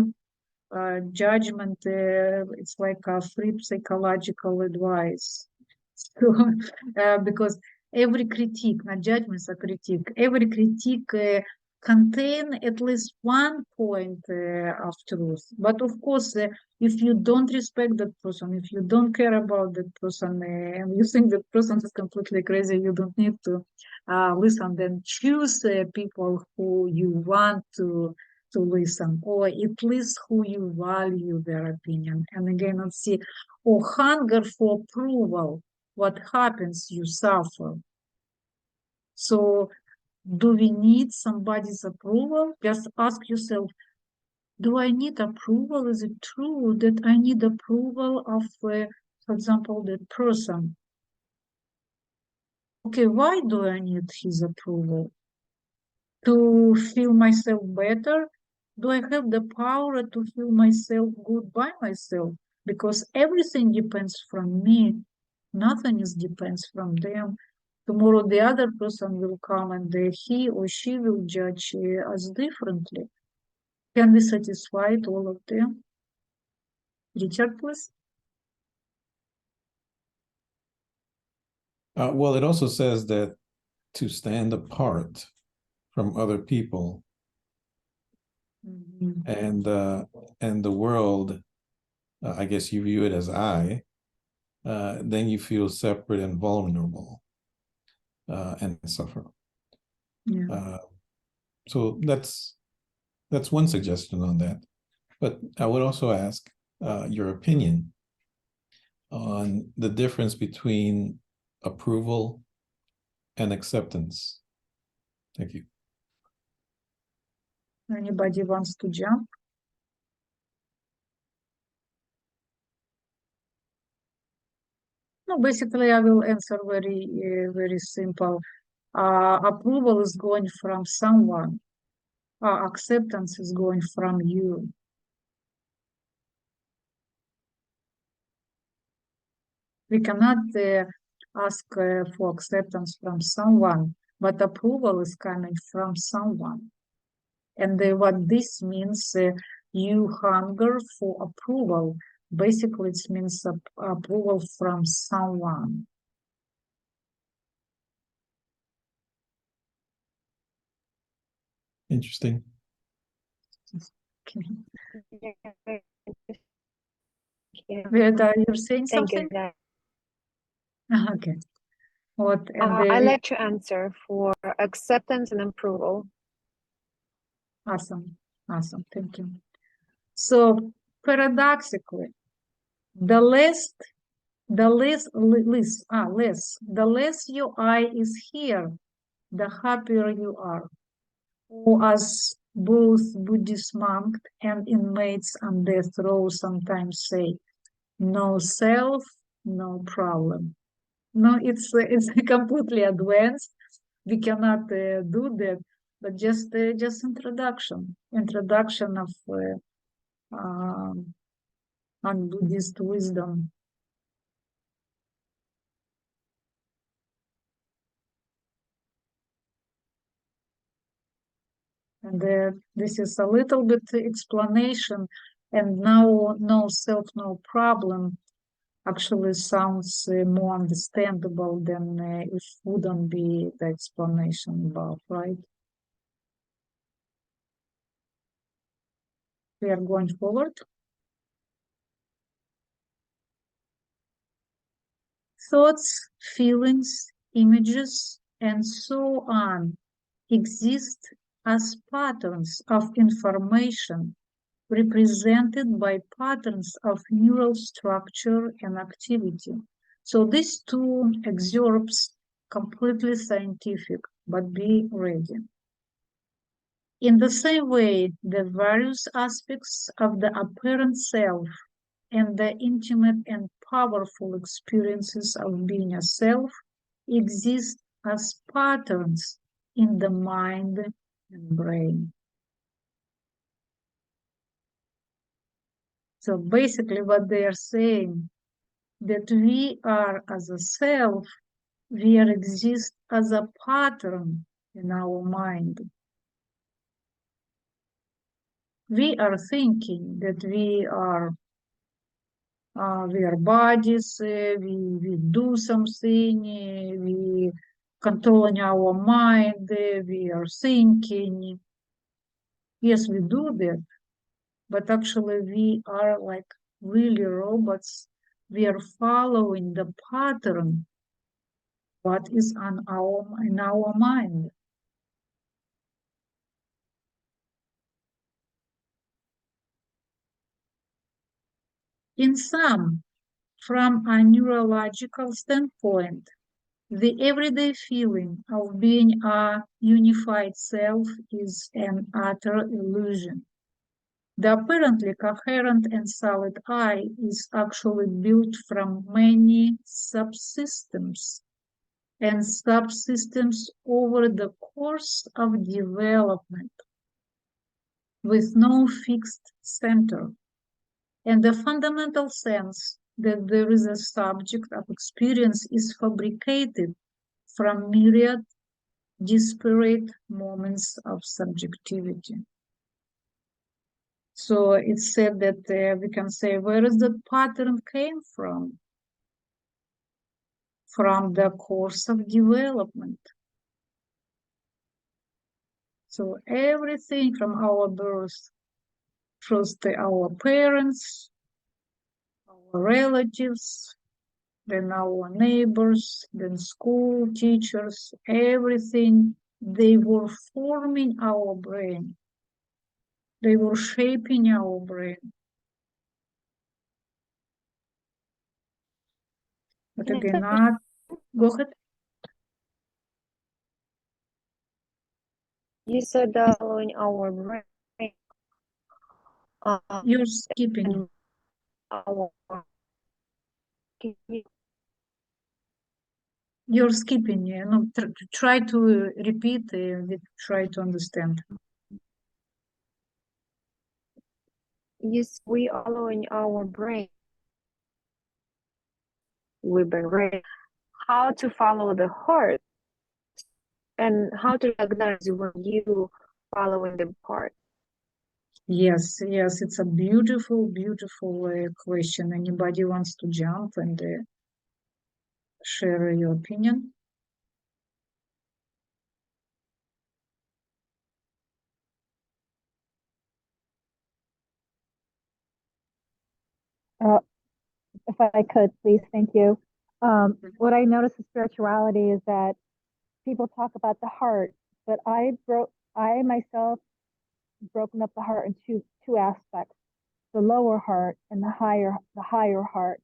judgment, it's like a free psychological advice. So, because every critique, not judgments, a critique, every critique contain at least one point of truth. But of course, if you don't respect that person, if you don't care about that person, and you think that person is completely crazy, you don't need to listen. Then choose people who you want to listen, or at least who you value their opinion. And again, let's see, or hunger for approval. What happens? You suffer. So do we need somebody's approval? Just ask yourself, do I need approval? Is it true that I need approval of, for example, that person? Okay, why do I need his approval? To feel myself better? Do I have the power to feel myself good by myself? Because everything depends from me. Nothing is depends from them. Tomorrow the other person will come and he or she will judge us differently. Can we satisfy all of them? Richard, please. Well, it also says that to stand apart from other people and the world, I guess you view it as I, then you feel separate and vulnerable. and suffer. Yeah. So that's one suggestion on that. But I would also ask your opinion on the difference between approval and acceptance. Thank you. Anybody wants to jump? No, basically, I will answer very simple. Approval is going from someone. Acceptance is going from you. We cannot ask for acceptance from someone, but approval is coming from someone. And what this means, you hunger for approval. Basically, it means approval from someone. Interesting. Okay. Yeah. You're saying Thank something? you, Dan. Okay. What? I like to answer for acceptance and approval. Awesome. Awesome. Thank you. So paradoxically, the less your eye is here, the happier you are. Or as both Buddhist monks and inmates on death row sometimes say, no self, no problem. No, it's completely advanced. We cannot do that, but just introduction of on Buddhist wisdom. And this is a little bit explanation. And now, no self, no problem actually sounds more understandable than if wouldn't be the explanation above, right? We are going forward. Thoughts, feelings, images, and so on exist as patterns of information represented by patterns of neural structure and activity. So these two excerpts completely scientific, but be ready. In the same way, the various aspects of the apparent self and the intimate and powerful experiences of being a self exist as patterns in the mind and brain. So basically what they are saying, that we are as a self, we are exist as a pattern in our mind. We are thinking that we are bodies, we do something, we controlling our mind, we are thinking. Yes, we do that, but actually we are like really robots. We are following the pattern what is in our mind. In sum, from a neurological standpoint, the everyday feeling of being a unified self is an utter illusion. The apparently coherent and solid I is actually built from many subsystems and subsystems over the course of development with no fixed center, and the fundamental sense that there is a subject of experience is fabricated from myriad disparate moments of subjectivity. So it's said that we can say, where is the pattern came from? From the course of development. So everything from our birth, first our parents, our relatives, then our neighbors, then school teachers, everything, they were forming our brain. They were shaping our brain. But again, go ahead. You said following our brain. You're skipping. You're skipping. No, try to repeat. Try to understand. Yes, we following our brain. We've been read how to follow the heart and how to recognize when you following the heart. Yes, yes, it's a beautiful, beautiful question. Anybody wants to jump and share your opinion? If I could, please, thank you. What I noticed with spirituality is that people talk about the heart, but I myself broken up the heart in two aspects: the lower heart and the higher heart.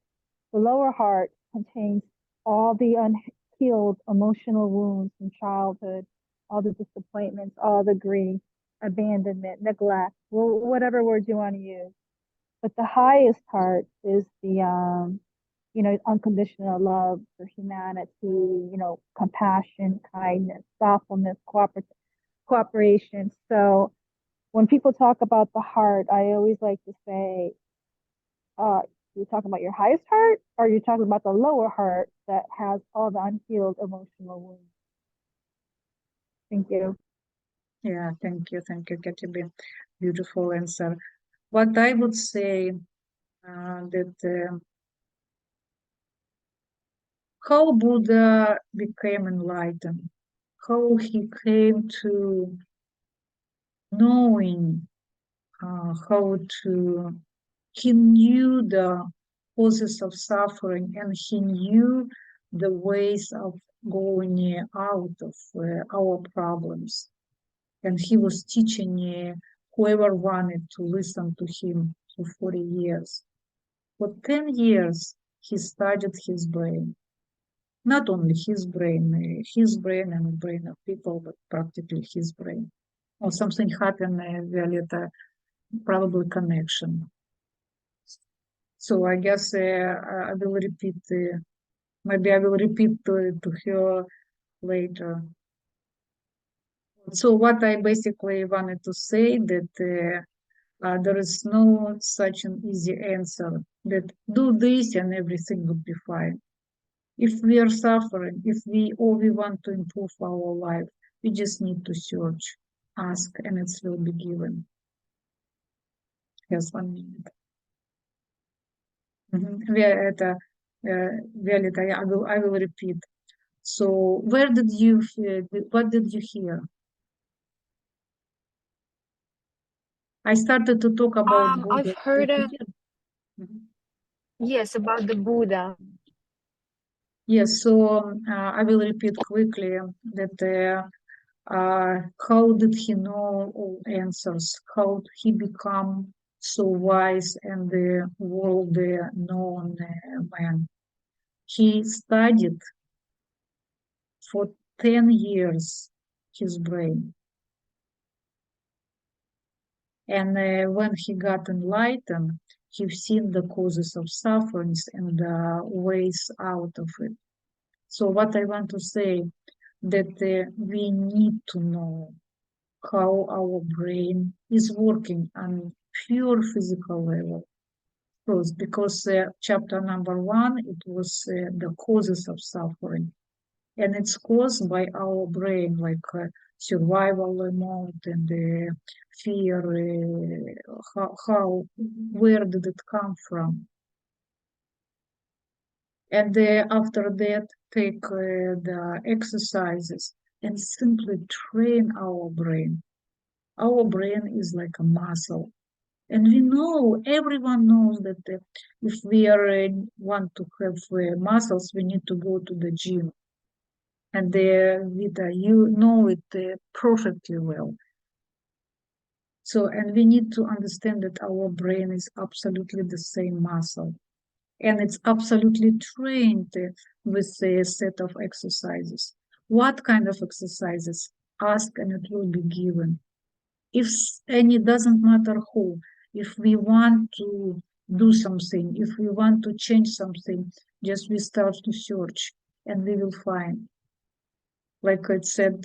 The lower heart contains all the unhealed emotional wounds from childhood, all the disappointments, all the grief, abandonment, neglect, whatever word you want to use. But the highest heart is the unconditional love for humanity, compassion, kindness, thoughtfulness, cooperation. So when people talk about the heart, I always like to say, you're talking about your highest heart, or you're talking about the lower heart that has all the unhealed emotional wounds? Thank you. Yeah, thank you, Katie. Beautiful answer. What I would say that how Buddha became enlightened, how he came to knowing he knew the causes of suffering, and he knew the ways of going out of our problems. And he was teaching whoever wanted to listen to him for 40 years. For 10 years, he studied his brain. Not only his brain and the brain of people, but practically his brain. Or something happened, Violeta, probably connection. So I guess I will repeat, maybe I will repeat to her later. So what I basically wanted to say that there is no such an easy answer that do this and everything would be fine. If we are suffering, if we want to improve our life, we just need to search, ask, and it will be given. Yes, 1 minute. Violeta, I will repeat. So what did you hear? I started to talk about Buddha. I've heard yes, about the Buddha. Yes, so I will repeat quickly that how did he know all answers? How did he become so wise and the world known man? He studied for 10 years his brain. And when he got enlightened, he's seen the causes of sufferings and the ways out of it. So what I want to say, that we need to know how our brain is working on pure physical level. First, because chapter number 1, it was the causes of suffering. And it's caused by our brain, like survival mode and fear, where did it come from? And after that, take the exercises and simply train our brain. Our brain is like a muscle. And we know, everyone knows that if we are want to have muscles, we need to go to the gym. And Vita, you know it perfectly well. So, and we need to understand that our brain is absolutely the same muscle. And it's absolutely trained with a set of exercises. What kind of exercises? Ask and it will be given. And it doesn't matter who. If we want to do something, if we want to change something, just we start to search and we will find. Like I said,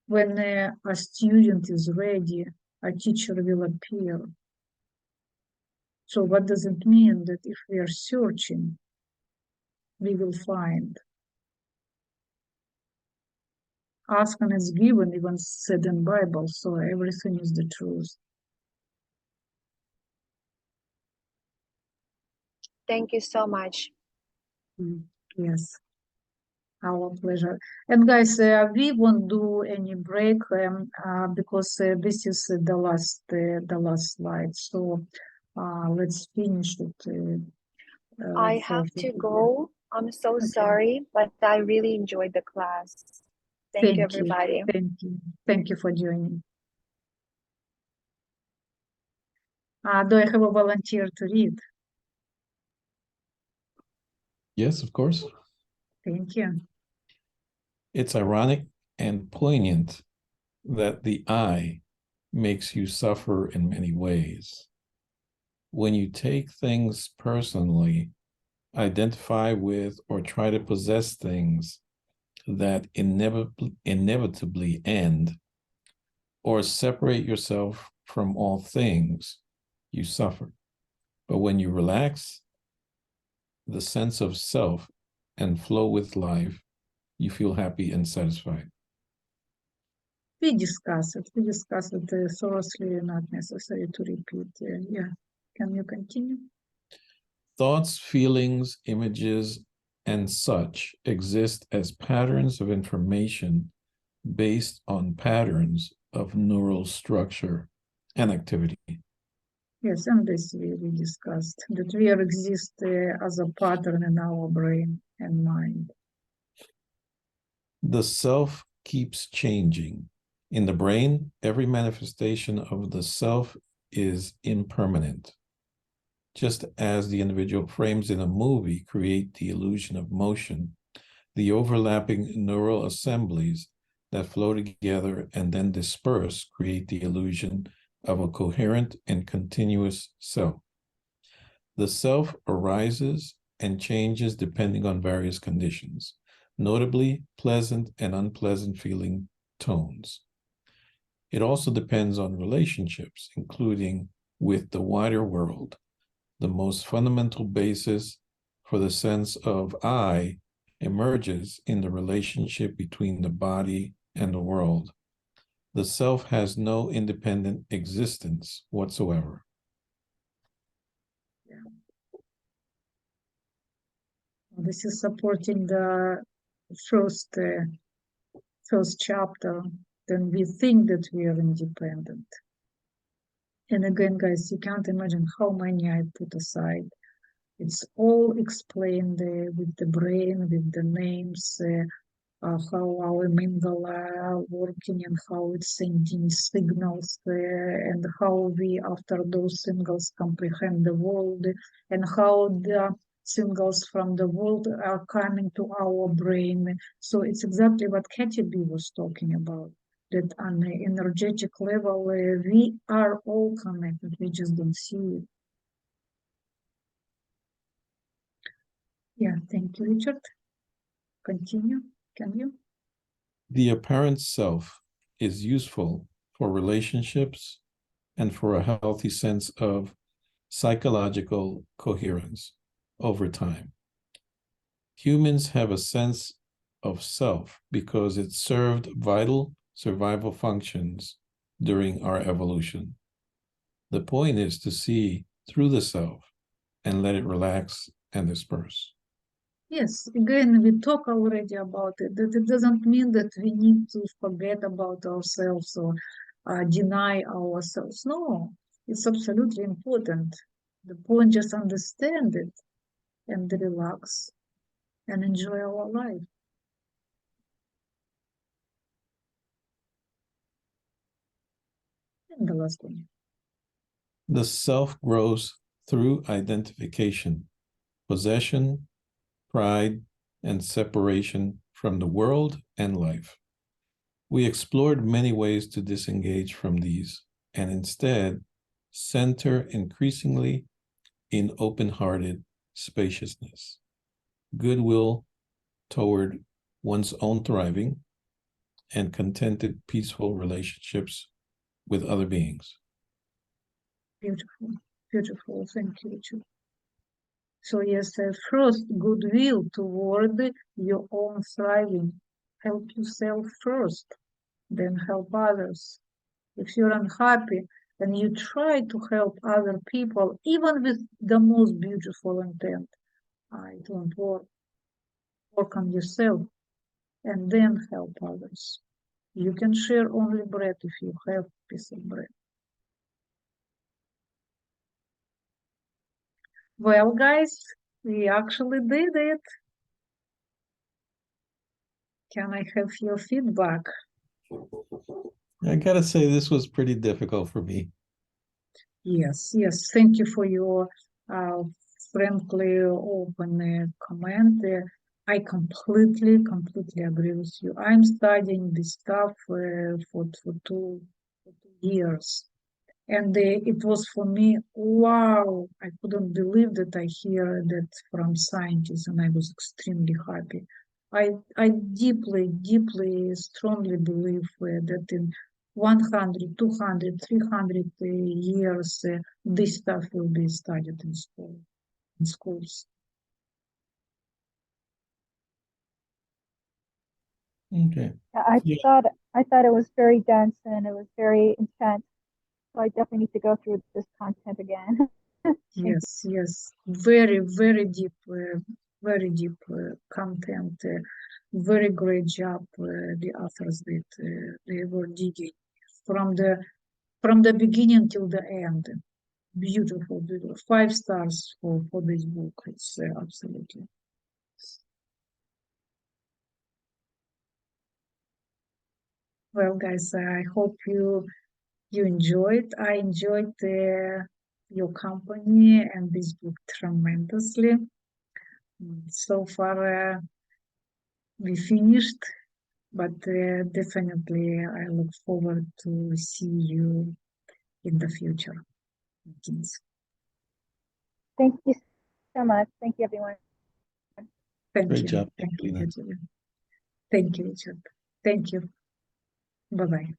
when a student is ready, a teacher will appear. So what does it mean? That if we are searching, we will find. Ask and it's given, even said in Bible, so everything is the truth. Thank you so much. Yes, our pleasure. And guys, we won't do any break because this is the last slide. So let's finish it. I have to go. I'm so sorry, but I really enjoyed the class. Thank you, everybody. Thank you for joining. Do I have a volunteer to read? Yes, of course. Thank you. It's ironic and poignant that the I makes you suffer in many ways. When you take things personally, identify with or try to possess things that inevitably end, or separate yourself from all things, you suffer. But when you relax the sense of self and flow with life, you feel happy and satisfied. We discuss it thoroughly, not necessary to repeat. Yeah, can you continue? Thoughts, feelings, images, and such exist as patterns of information based on patterns of neural structure and activity. Yes, and this we discussed, that we exist as a pattern in our brain and mind. The self keeps changing. In the brain, every manifestation of the self is impermanent. Just as the individual frames in a movie create the illusion of motion, the overlapping neural assemblies that flow together and then disperse create the illusion of a coherent and continuous self. The self arises and changes depending on various conditions, notably pleasant and unpleasant feeling tones. It also depends on relationships, including with the wider world. The most fundamental basis for the sense of I emerges in the relationship between the body and the world. The self has no independent existence whatsoever. This is supporting the first chapter. Then we think that we are independent. And again, guys, you can't imagine how many I put aside. It's all explained with the brain, with the names, how our amygdala are working and how it's sending signals, and how we, after those signals, comprehend the world, and how the signals from the world are coming to our brain. So it's exactly what Katie B was talking about, that on the energetic level, we are all connected, we just don't see it. Yeah, thank you, Richard. Continue, can you? The apparent self is useful for relationships and for a healthy sense of psychological coherence over time. Humans have a sense of self because it served vital survival functions during our evolution. The point is to see through the self and let it relax and disperse. Yes, again, we talk already about it. That it doesn't mean that we need to forget about ourselves or deny ourselves. No, it's absolutely important. The point just understand it and relax and enjoy our life. And the last one. The self grows through identification, possession, pride, and separation from the world and life. We explored many ways to disengage from these and instead center increasingly in open-hearted spaciousness, goodwill toward one's own thriving, and contented, peaceful relationships with other beings. Beautiful, beautiful. Thank you, Richard. So yes, first, goodwill toward your own thriving. Help yourself first, then help others. If you're unhappy and you try to help other people, even with the most beautiful intent, it won't work. Work on yourself and then help others. You can share only bread if you have a piece of bread. Well, guys, we actually did it. Can I have your feedback? I gotta say, this was pretty difficult for me. Yes, yes. Thank you for your frankly open comment. I completely agree with you. I'm studying this stuff for 2 years. And it was for me, wow, I couldn't believe that I hear that from scientists, and I was extremely happy. I deeply, strongly believe that in 100, 200, 300 years, this stuff will be studied in schools. Okay. I Yeah. thought it was very dense and it was very intense. So I definitely need to go through this content again. Yes, very, very deep content. Very great job the authors did. They were digging from the beginning till the end. Beautiful, beautiful. 5 stars for this book. It's absolutely. Well, guys, I hope you enjoyed. I enjoyed your company and this book tremendously. So far, we finished, but definitely I look forward to see you in the future meetings. Thank you so much. Thank you, everyone. Thank Great you. job, Thank you, Lena. Katerina. Thank you, Richard. Thank you. Bye-bye.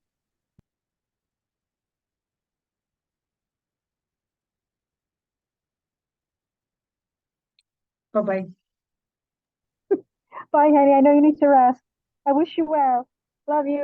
Bye-bye. Bye, honey. I know you need to rest. I wish you well. Love you.